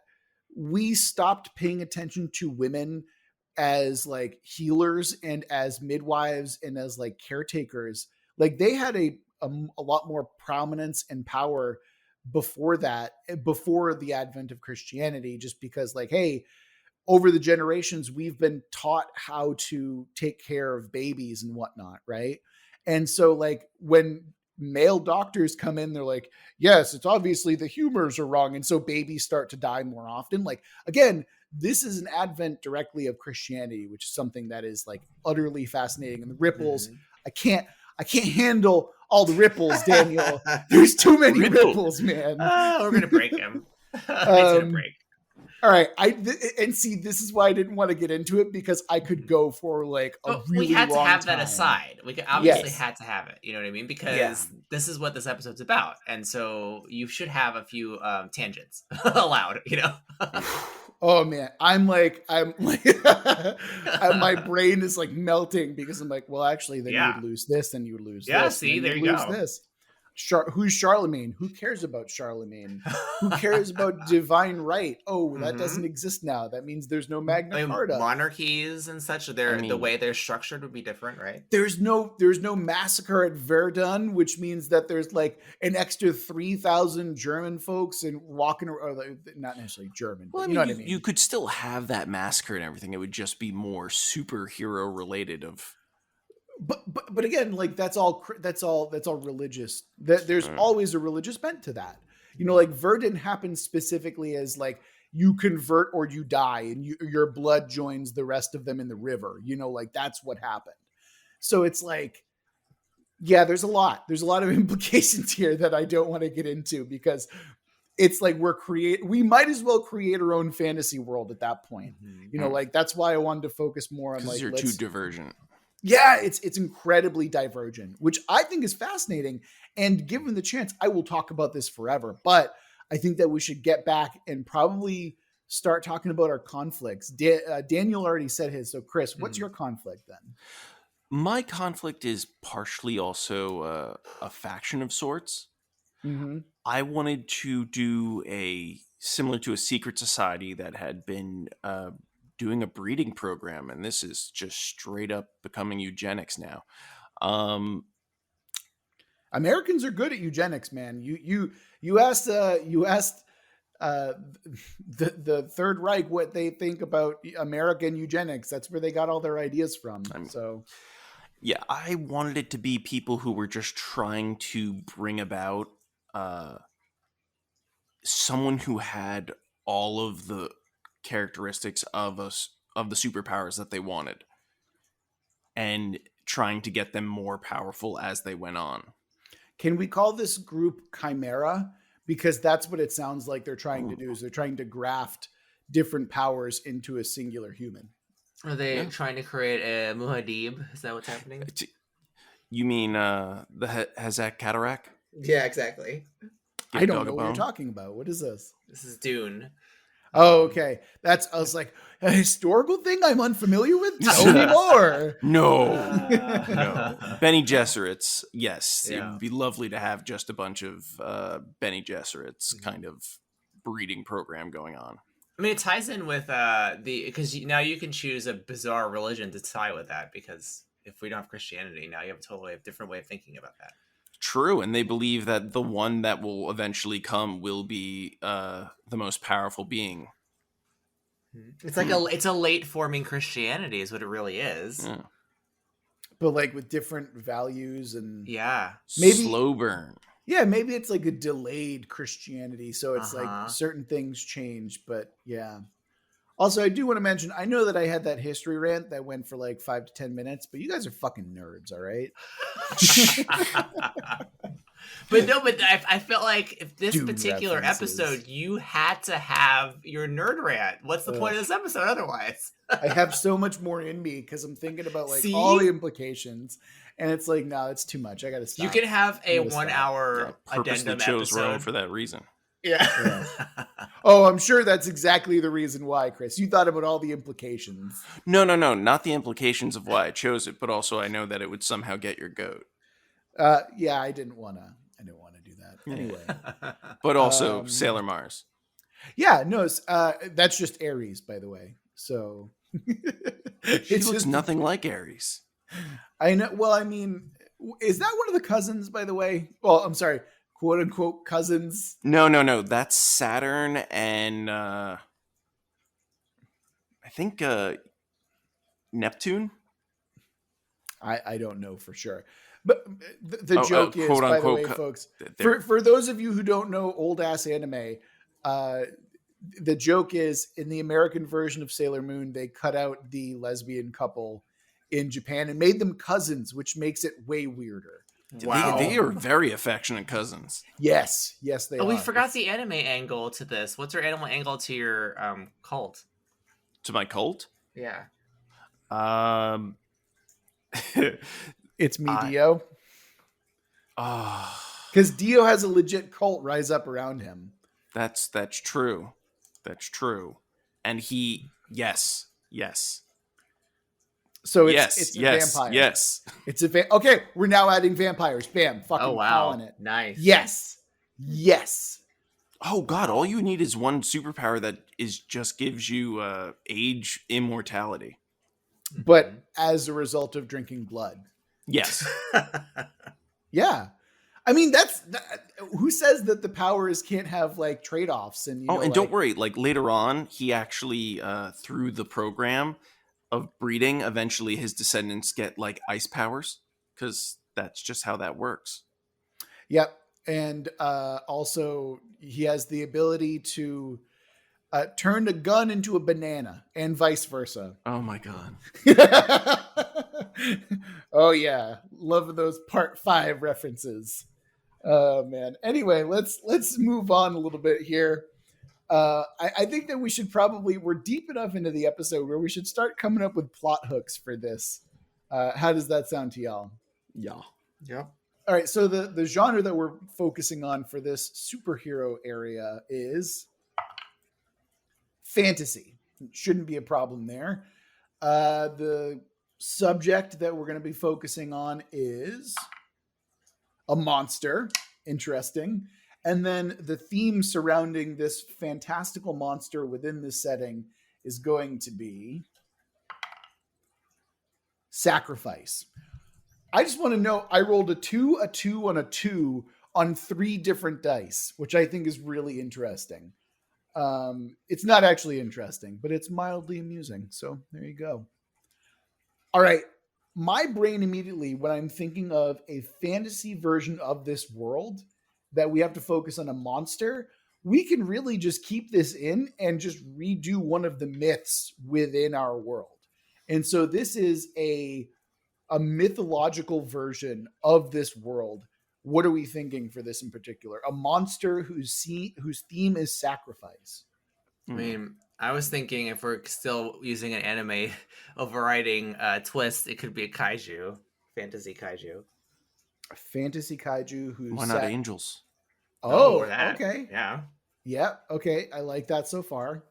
S1: we stopped paying attention to women as like healers and as midwives and as like caretakers. Like they had a lot more prominence and power before the advent of Christianity, just because like, hey, over the generations, we've been taught how to take care of babies and whatnot. Right. And so like when male doctors come in, they're like, yes, it's obviously the humors are wrong. And so babies start to die more often. Like, again, this is an advent directly of Christianity, which is something that is like utterly fascinating. And the ripples, I can't handle all the ripples, Daniel. There's too many ripples, man.
S2: We're going to break him. It's going to break.
S1: All right. And see, this is why I didn't want to get into it, because I could go for like a really long time.
S2: We had to have that aside. We obviously had to have it. You know what I mean? Because this is what this episode's about. And so you should have a few tangents allowed, you know?
S1: Oh man, I'm like my brain is like melting, because I'm like, well, actually, then you would lose this, then you would lose this.
S2: Yeah, see, there you go.
S1: This. Who's Charlemagne? Who cares about Charlemagne? Who cares about divine right? Oh, that doesn't exist now. That means there's no Magna Carta.
S2: Monarchies and such, the way they're structured would be different, right?
S1: There's no massacre at Verdun, which means that there's like an extra 3,000 German folks and walking around, not necessarily German,
S3: well,
S1: but you know what I mean?
S3: You could still have that massacre and everything. It would just be more superhero related
S1: But again, like that's all religious. There's always a religious bent to that. You know, like Verdun happens specifically as like you convert or you die, and your blood joins the rest of them in the river. You know, like that's what happened. So it's like, yeah, there's a lot of implications here that I don't want to get into, because it's like we might as well create our own fantasy world at that point. You know, like that's why I wanted to focus more on like
S3: you're too divergent.
S1: Yeah, it's incredibly divergent, which I think is fascinating. And given the chance, I will talk about this forever. But I think that we should get back and probably start talking about our conflicts. Daniel already said his. So, Chris, what's your conflict then?
S3: My conflict is partially also a faction of sorts. I wanted to do similar to a secret society that had been doing a breeding program, and this is just straight up becoming eugenics now.
S1: Americans are good at eugenics, man. You asked the Third Reich what they think about American eugenics. That's where they got all their ideas from.
S3: Yeah, I wanted it to be people who were just trying to bring about someone who had all of the characteristics of the superpowers that they wanted, and trying to get them more powerful as they went on.
S1: Can we call this group Chimera? Because that's what it sounds like they're trying to do, is they're trying to graft different powers into a singular human.
S2: Are they trying to create a Muad'Dib? Is that what's happening?
S3: You mean the Hazak Cataract?
S2: Yeah, exactly.
S1: I don't know what you're talking about. What is this?
S2: This is Dune.
S1: Oh, okay. I was like, a historical thing I'm unfamiliar with? Tell me more.
S3: No. Bene Gesserits, yes.
S2: Yeah.
S3: It would be lovely to have just a bunch of Bene Gesserits kind of breeding program going on.
S2: I mean, it ties in with because now you can choose a bizarre religion to tie with that, because if we don't have Christianity, now you have a totally different way of thinking about that.
S3: True, and they believe that the one that will eventually come will be the most powerful being.
S2: It's like it's a late forming Christianity is what it really is.
S3: Yeah.
S1: But like with different values and
S3: maybe slow burn.
S1: Yeah, maybe it's like a delayed Christianity, so it's like certain things change, but yeah. Also, I do want to mention, I know that I had that history rant that went for like 5 to 10 minutes, but you guys are fucking nerds, all right?
S2: But I felt like if this
S1: Dune
S2: particular
S1: references.
S2: episode, you had to have your nerd rant. What's the point of this episode otherwise?
S1: I have so much more in me because I'm thinking about like all the implications, and it's like, no, it's too much. I got to stop.
S2: You can have a 1 hour addendum
S3: chose
S2: episode.
S3: Rome for that reason.
S2: Yeah.
S1: Oh, I'm sure that's exactly the reason why, Chris. You thought about all the implications.
S3: No, not the implications of why I chose it, but also I know that it would somehow get your goat.
S1: Yeah, I didn't want to do that anyway.
S3: But also Sailor Mars.
S1: Yeah, no, that's just Ares, by the way. So
S3: She looks nothing like Ares.
S1: I know. Well, I mean, is that one of the cousins, by the way? Well, I'm sorry, quote unquote cousins.
S3: No. That's Saturn and I think Neptune.
S1: I don't know for sure. But the joke is, by the way, folks, for those of you who don't know old ass anime, the joke is in the American version of Sailor Moon, they cut out the lesbian couple in Japan and made them cousins, which makes it way weirder.
S3: Wow. They are very affectionate cousins.
S1: Yes, they are.
S2: We forgot the anime angle to this. What's your anime angle to your cult?
S3: To my cult?
S2: Yeah.
S1: It's me, Dio. Because Dio has a legit cult rise up around him.
S3: That's true. That's true. And he, yes.
S1: So it's a vampire.
S3: Yes.
S1: It's okay. We're now adding vampires. Bam. Fucking calling it.
S2: Nice.
S1: Yes.
S3: Oh God! All you need is one superpower that just gives you age immortality.
S1: But as a result of drinking blood.
S3: Yes.
S1: Yeah. I mean, who says that the powers can't have like trade-offs? And
S3: don't worry. Like later on, he actually through the program of breeding, eventually his descendants get like ice powers, because that's just how that works.
S1: Yep. And also he has the ability to turn a gun into a banana and vice versa.
S3: Oh my God.
S1: Oh yeah. Love those part 5 references. Oh man. Anyway, let's move on a little bit here. I think that we should we're deep enough into the episode where we should start coming up with plot hooks for this. How does that sound to y'all?
S3: Yeah.
S1: All right. So the genre that we're focusing on for this superhero area is fantasy. Shouldn't be a problem there. The subject that we're going to be focusing on is a monster. Interesting. And then the theme surrounding this fantastical monster within this setting is going to be sacrifice. I just want to know, I rolled a 2, a 2, and a 2 on 3 different dice, which I think is really interesting. It's not actually interesting, but it's mildly amusing. So there you go. All right. my brain immediately, when I'm thinking of a fantasy version of this world that we have to focus on a monster, we can really just keep this in and just redo one of the myths within our world. And so this is a mythological version of this world. What are we thinking for this in particular? A monster whose theme is sacrifice.
S2: I mean, I was thinking if we're still using an anime overriding twist, it could be a kaiju, fantasy kaiju.
S1: A fantasy kaiju who's...
S3: Why not angels?
S1: Oh,
S2: or that.
S1: Okay.
S2: Yeah.
S1: Yeah, okay. I like that so far.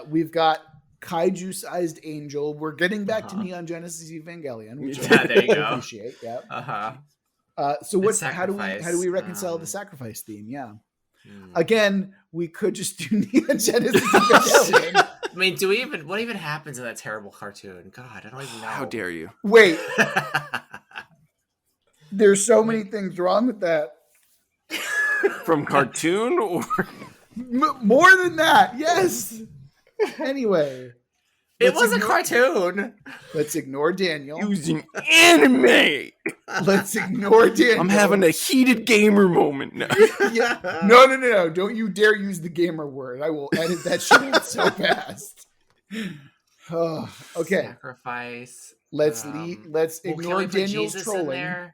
S1: We've got kaiju-sized angel. We're getting back to Neon Genesis Evangelion, which
S2: Yeah, there you go.
S1: I appreciate. Yeah. So
S2: It's
S1: how do we reconcile the sacrifice theme? Yeah. Again, we could just do Neon Genesis Evangelion.
S2: I mean, what even happens in that terrible cartoon? God, I don't even know.
S3: How dare you?
S1: Wait. There's so many things wrong with that.
S3: From cartoon or
S1: more than that? Yes. Anyway,
S2: it was a cartoon.
S1: Let's ignore Daniel.
S3: Using anime.
S1: Let's ignore Daniel.
S3: I'm having a heated gamer moment now.
S1: Yeah. No. Don't you dare use the gamer word. I will edit that shit out so fast. Okay.
S2: Sacrifice.
S1: Let's ignore Daniel's trolling.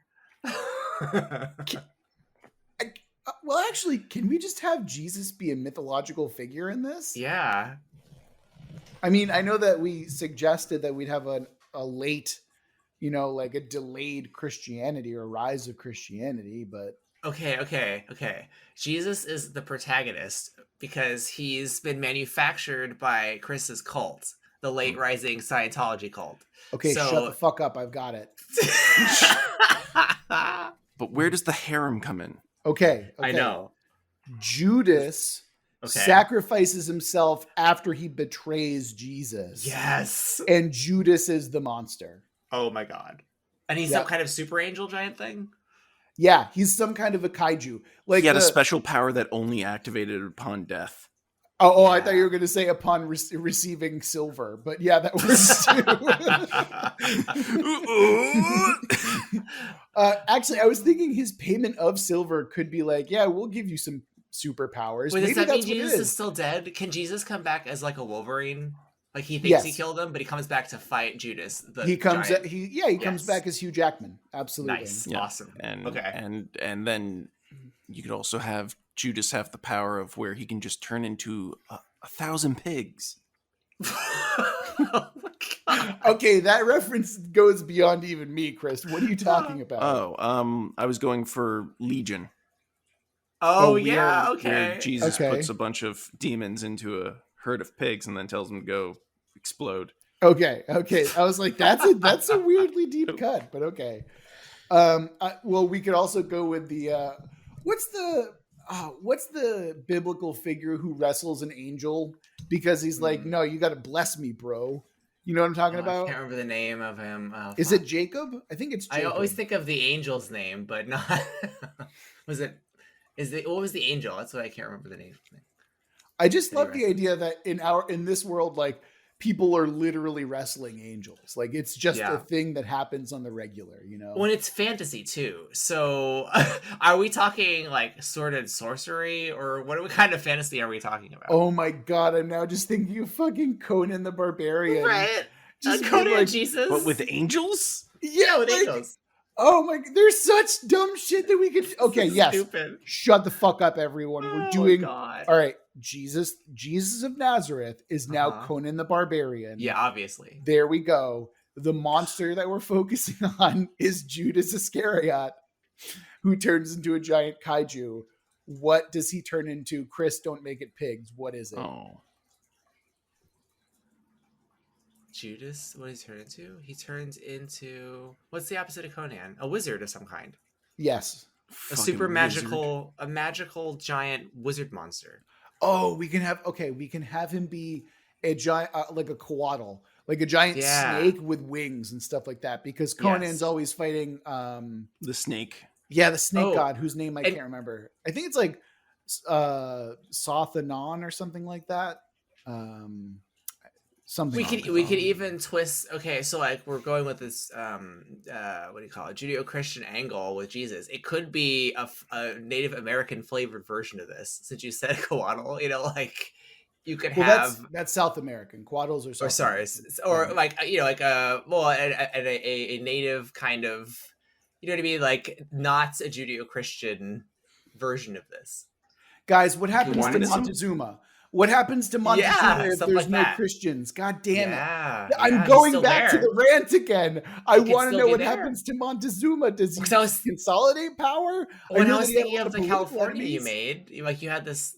S1: Well, actually, can we just have Jesus be a mythological figure in this?
S2: Yeah.
S1: I mean, I know that we suggested that we'd have a late, like a delayed Christianity or rise of Christianity, but...
S2: Okay. Jesus is the protagonist because he's been manufactured by Chris's cult, the late rising Scientology cult.
S1: Okay, shut the fuck up. I've got it.
S3: But where does the harem come in?
S1: Okay.
S2: I know.
S1: Judas sacrifices himself after he betrays Jesus.
S2: Yes.
S1: And Judas is the monster.
S2: Oh my God. And he's some kind of super angel giant thing?
S1: Yeah, he's some kind of a kaiju. Like
S3: he had a special power that only activated upon death.
S1: Oh, I thought you were going to say upon receiving silver, but yeah, that works too. Actually, I was thinking his payment of silver could be like, yeah, we'll give you some superpowers.
S2: Wait,
S1: Maybe
S2: does that
S1: that's
S2: mean
S1: what
S2: Jesus is still dead? Can Jesus come back as like a Wolverine? Like he thinks he killed him, but he comes back to fight Judas. He comes
S1: back as Hugh Jackman. Absolutely.
S2: Nice. Yeah. Awesome.
S3: And then you could also have Judas have the power of where he can just turn into 1,000 pigs.
S2: Oh my God.
S1: Okay, that reference goes beyond even me, Chris. What are you talking about?
S3: I was going for Legion.
S2: Okay.
S3: Jesus puts a bunch of demons into a herd of pigs and then tells them to go explode.
S1: Okay. I was like, that's a weirdly deep cut, but okay. Well, we could also go with the what's the biblical figure who wrestles an angel because he's like, no, you got to bless me, bro. You know what I'm talking about?
S2: I can't remember the name of him.
S1: Is it Jacob? I think it's Jacob.
S2: I always think of the angel's name, but not. What was the angel? That's what I can't remember the name.
S1: I just love the idea that in this world, like, people are literally wrestling angels. Like, it's just a thing that happens on the regular,
S2: When it's fantasy too. So are we talking like sword and sorcery, or what kind of fantasy are we talking about?
S1: Oh my God, I'm now just thinking of fucking Conan the Barbarian.
S2: Right. Conan and Jesus.
S3: But with angels?
S1: Yeah, with angels. Oh my, there's such dumb shit that we could. Okay, yes. Stupid. Shut the fuck up, everyone. We're doing. God. All right. Jesus of Nazareth is now Conan the Barbarian.
S2: Yeah, obviously.
S1: There we go. The monster that we're focusing on is Judas Iscariot, who turns into a giant kaiju. What does he turn into? Chris, don't make it pigs. What is it?
S3: Oh.
S2: Judas, what does he turn into? He turns into, what's the opposite of Conan? A wizard of some kind.
S1: Yes.
S2: A magical giant wizard monster.
S1: Oh, we can have him be a giant, like a coatl, like a giant snake with wings and stuff like that, because Conan's always fighting
S3: the snake.
S1: Yeah, the snake god, whose name I can't remember. I think it's like Sothanon or something like that. something.
S2: We could even twist. Okay, so like we're going with this what do you call it, Judeo-Christian angle with Jesus. It could be a Native American flavored version of this, since you said coatl. You know, like you could have
S1: that's South American. Coatls are South
S2: or sorry,
S1: American.
S2: or like you know, like a native kind of, you know what I mean, like not a Judeo-Christian version of this.
S1: Guys, what happens to
S3: wanted to-
S1: Montezuma? What happens to Montezuma if
S2: stuff
S1: there's
S2: like
S1: no
S2: that.
S1: Christians? God damn
S2: Yeah,
S1: it. I'm
S2: he's
S1: going
S2: still
S1: back to
S2: there.
S1: the rant again. I
S2: could
S1: want to
S2: still
S1: know
S2: be
S1: what
S2: there.
S1: happens to Montezuma. Does he
S2: Because I was-
S1: consolidate power?
S2: When I
S1: know
S2: was
S1: that he had a
S2: thinking
S1: lot
S2: of the
S1: political
S2: California you
S1: enemies.
S2: made, like you had this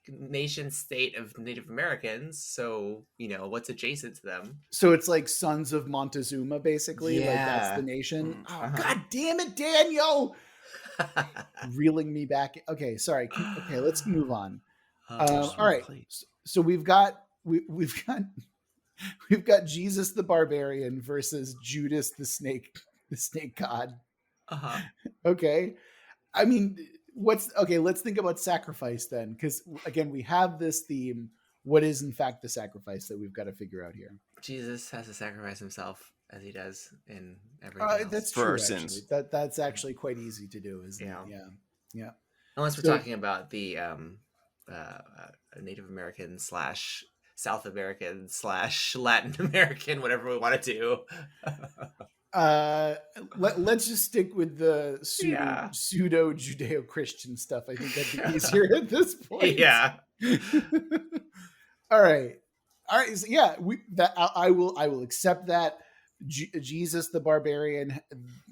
S2: nation state of Native Americans, so you know what's adjacent to them.
S1: So it's like Sons of Montezuma, basically. Like that's
S2: Yeah.
S1: the nation. Oh,
S2: Uh-huh.
S1: God damn it, Daniel! Reeling me back. Okay, sorry. Okay, let's move on. All right. So we've got Jesus the barbarian versus Judas the snake god.
S2: Uh-huh.
S1: Okay. I mean, let's think about sacrifice then, because again, we have this theme. What is in fact the sacrifice that we've got to figure out here?
S2: Jesus has to sacrifice himself as he does in everything else.
S1: That's
S3: For
S1: true.
S3: our
S1: Actually.
S3: sins.
S1: That's actually quite easy to do, isn't it? Yeah.
S2: Unless we're
S1: So-
S2: talking about the Native American / South American / Latin American, whatever we want to do.
S1: Let's just stick with the pseudo Judeo-Christian stuff. I think that'd be easier at this point.
S2: Yeah.
S1: All right. So yeah, I will accept that. Jesus the barbarian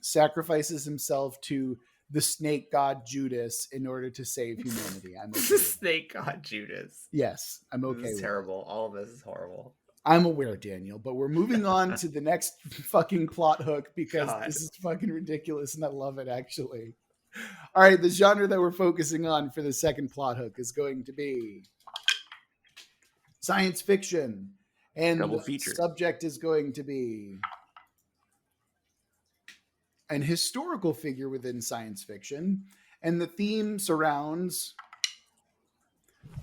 S1: sacrifices himself to the snake god Judas in order to save humanity. I'm okay.
S2: The snake god Judas.
S1: Yes, I'm okay.
S2: This is
S1: with
S2: terrible. All of this is horrible.
S1: I'm aware, Daniel, but we're moving on to the next fucking plot hook because this is fucking ridiculous and I love it, actually. All right, the genre that we're focusing on for the second plot hook is going to be science fiction. And
S3: Double
S1: the
S3: feature.
S1: subject is going to be an historical figure within science fiction. And the theme surrounds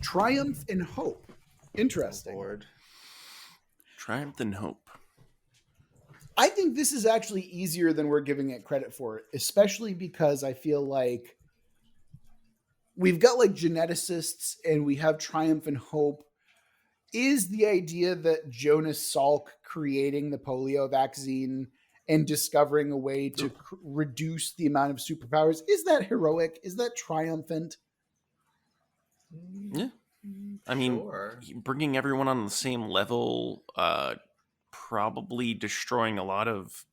S1: triumph and hope. Interesting.
S2: Lord.
S3: Triumph and hope.
S1: I think this is actually easier than we're giving it credit for, especially because I feel like we've got like geneticists and we have triumph and hope. Is the idea that Jonas Salk creating the polio vaccine and discovering a way to reduce the amount of superpowers, is that heroic? Is that triumphant?
S3: Yeah. I mean,
S2: Sure.
S3: bringing everyone on the same level, probably destroying a lot of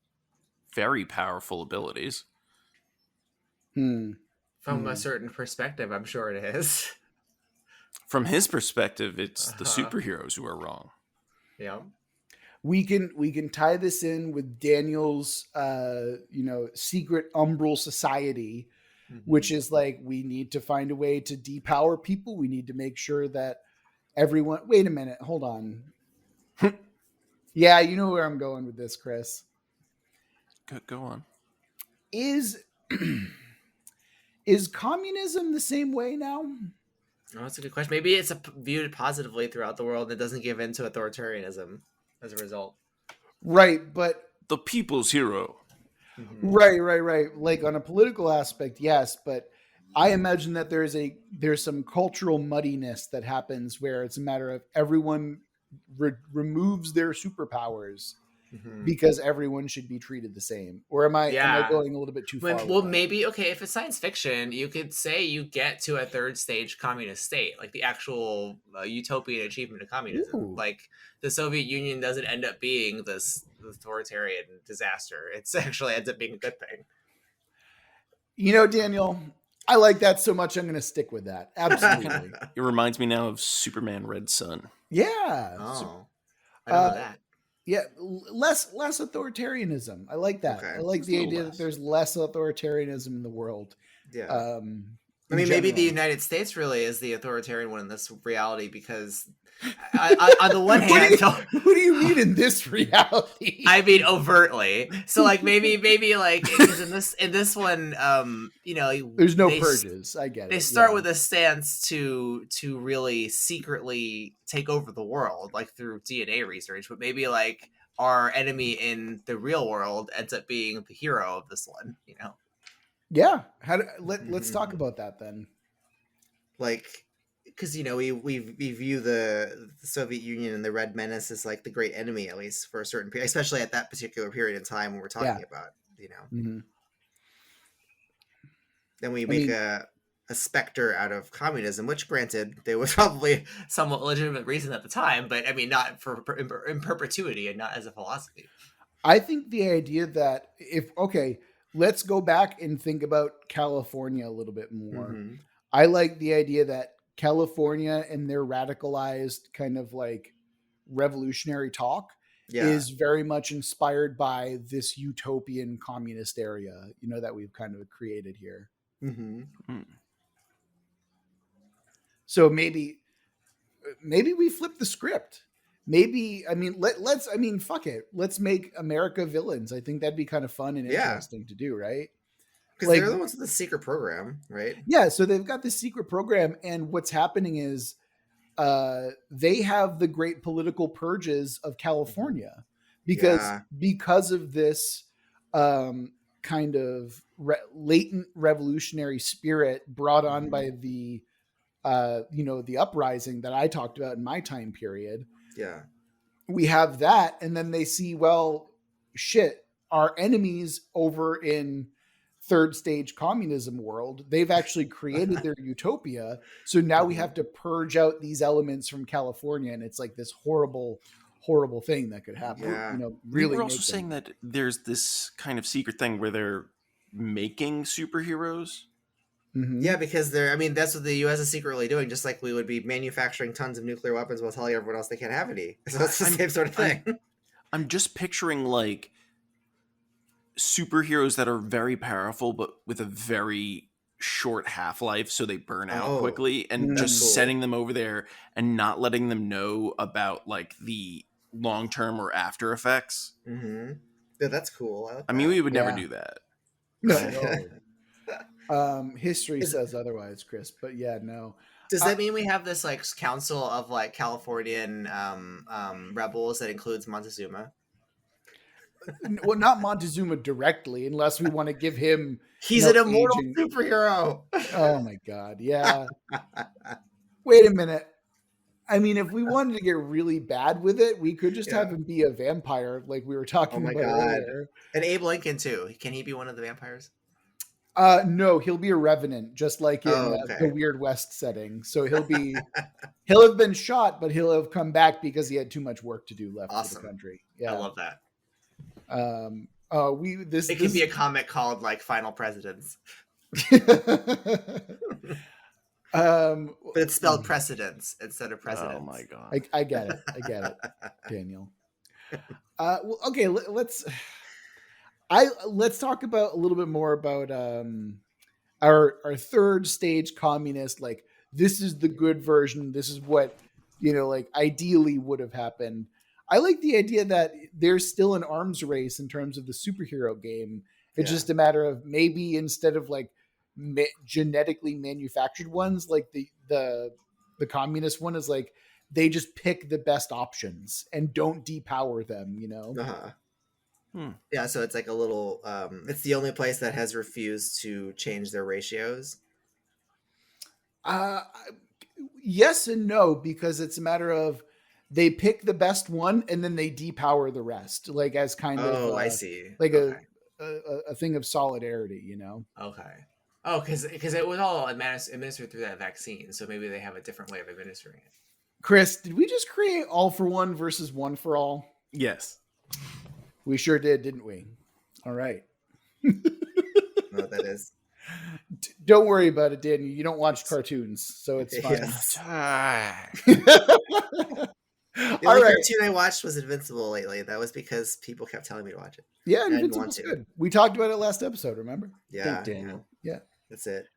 S3: very powerful abilities.
S2: From a certain perspective, I'm sure it is.
S3: From his perspective, it's the superheroes who are wrong.
S2: Yeah.
S1: We can tie this in with Daniel's secret umbral society, which is like, we need to find a way to depower people. We need to make sure that everyone, wait a minute, hold on. Yeah, you know where I'm going with this, Chris.
S3: Go on.
S1: Is communism the same way now?
S2: Oh, that's a good question. Maybe it's viewed positively throughout the world and it doesn't give in to authoritarianism as a result.
S1: Right, but
S3: The people's hero.
S1: right. Like on a political aspect, yes, but I imagine that there's some cultural muddiness that happens where it's a matter of everyone removes their superpowers because everyone should be treated the same. Or am I going a little bit too far?
S2: Well, maybe, okay, if it's science fiction, you could say you get to a third stage communist state, like the actual utopian achievement of communism.
S1: Ooh.
S2: Like the Soviet Union doesn't end up being this authoritarian disaster. It's actually ends up being a good thing.
S1: You know, Daniel, I like that so much. I'm going to stick with that. Absolutely.
S3: It reminds me now of Superman Red Sun.
S1: Yeah.
S2: Oh, I know that.
S1: Yeah, less authoritarianism. I like that.
S2: Okay.
S1: I like
S3: Just
S1: the
S3: a little
S1: idea
S3: less.
S1: that there's less authoritarianism in the world.
S2: Yeah. I mean, maybe the United States really is the authoritarian one in this reality because, on the one hand,
S1: what do you mean in this reality?
S2: I mean, overtly. So, like, maybe, like, because in this one,
S1: there's no purges. I get it.
S2: They start with a stance to really secretly take over the world, like through DNA research. But maybe, like, our enemy in the real world ends up being the hero of this one.
S1: Yeah. Let's talk about that then.
S2: Like, because we view the Soviet Union and the Red Menace as like the great enemy, at least for a certain period, especially at that particular period in time when we're talking about.
S1: Mm-hmm.
S2: Then we make a specter out of communism, which, granted, there was probably somewhat legitimate reason at the time, but I mean, not in perpetuity and not as a philosophy.
S1: I think the idea that let's go back and think about California a little bit more. Mm-hmm. I like the idea that California and their radicalized kind of like revolutionary talk is very much inspired by this utopian communist area, that we've kind of created here.
S2: Mm-hmm.
S1: So maybe we flip the script. Maybe, fuck it. Let's make America villains. I think that'd be kind of fun and interesting to do, right?
S2: Because they're the ones with the secret program, right?
S1: Yeah, so they've got this secret program, and what's happening is they have the great political purges of California because of this kind of latent revolutionary spirit brought on by the the uprising that I talked about in my time period.
S2: Yeah.
S1: We have that, and then they see, well, shit, our enemies over in third stage communism world, they've actually created their utopia. So now we have to purge out these elements from California, and it's like this horrible thing that could happen.
S3: Yeah.
S1: Really.
S3: We're also saying that there's this kind of secret thing where they're making superheroes.
S1: Mm-hmm.
S2: Yeah, because that's what the U.S. is secretly doing, just like we would be manufacturing tons of nuclear weapons while telling everyone else they can't have any. So it's the same sort of thing.
S3: I'm just picturing like superheroes that are very powerful, but with a very short half-life, so they burn out quickly, and just setting them over there and not letting them know about like the long-term or after effects.
S2: Mm-hmm. Yeah, that's cool.
S3: I mean, we would never do that.
S1: No. History says otherwise, Chris, but no.
S2: Does that mean we have this like council of like Californian rebels that includes Montezuma?
S1: Well, not Montezuma directly, unless we want to give him.
S2: He's an immortal superhero.
S1: Oh my god! Yeah. Wait a minute. I mean, if we wanted to get really bad with it, we could just have him be a vampire, like we were talking about earlier.
S2: And Abe Lincoln too. Can he be one of the vampires?
S1: No, he'll be a revenant, just like in the Weird West setting. So he'll have been shot, but he'll have come back because he had too much work to do left for the country. Yeah,
S2: I love that.
S1: It
S2: can be a comic called like Final Presidents. But it's spelled precedence instead of presidents.
S3: Oh my god!
S1: I get it, Daniel. Well, okay, let's talk about a little bit more about our third stage communist. Like, this is the good version. This is what like ideally would have happened. I like the idea that there's still an arms race in terms of the superhero game. It's just a matter of maybe instead of like genetically manufactured ones, like the communist one is like they just pick the best options and don't depower them.
S2: Yeah, so it's like a little. It's the only place that has refused to change their ratios.
S1: Yes and no, because it's a matter of. They pick the best one and then they depower the rest, like as kind of.
S2: I see.
S1: Like a thing of solidarity,
S2: Okay. Oh, because it was all administered through that vaccine, so maybe they have a different way of administering it.
S1: Chris, did we just create all for one versus one for all?
S3: Yes,
S1: we sure did, didn't we? All right.
S2: No, that is.
S1: Don't worry about it, Daniel. You don't watch cartoons, so it's fine.
S2: Yes. The only cartoon I watched was Invincible lately. That was because people kept telling me to watch it.
S1: Yeah, Invincible's good. We talked about it last episode, remember?
S2: Yeah.
S3: Daniel.
S1: Yeah.
S2: That's it.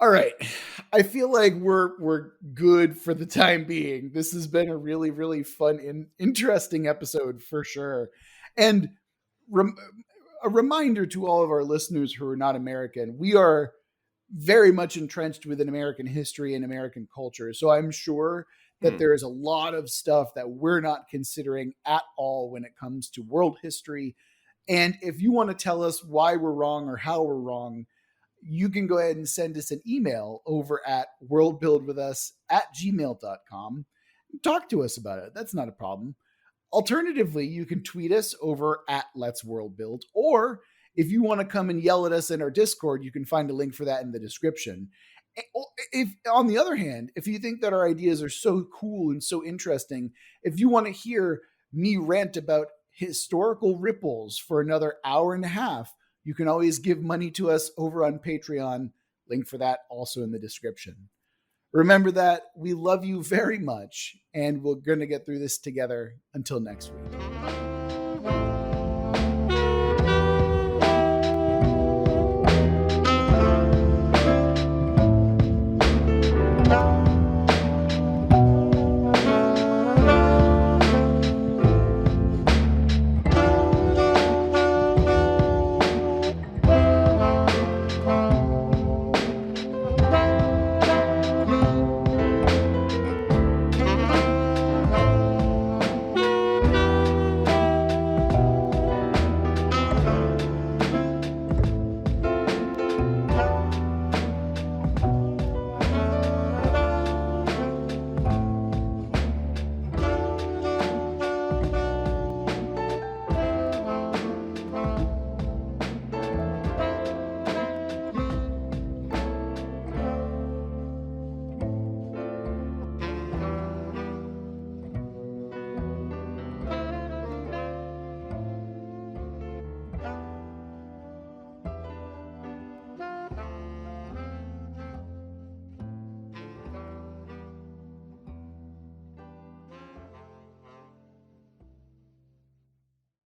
S1: All right. I feel like we're good for the time being. This has been a really, really fun and interesting episode for sure. And rem- a reminder to all of our listeners who are not American, we are very much entrenched within American history and American culture. So I'm sure that there is a lot of stuff that we're not considering at all when it comes to world history. And if you want to tell us why we're wrong or how we're wrong, you can go ahead and send us an email over at worldbuildwithus@gmail.com. Talk to us about it. That's not a problem. Alternatively, you can tweet us over at Let's World Build, or if you want to come and yell at us in our Discord, you can find a link for that in the description. If, on the other hand, if you think that our ideas are so cool and so interesting, if you want to hear me rant about historical ripples for another hour and a half, you can always give money to us over on Patreon. Link for that also in the description. Remember that we love you very much, and we're going to get through this together. Until next week.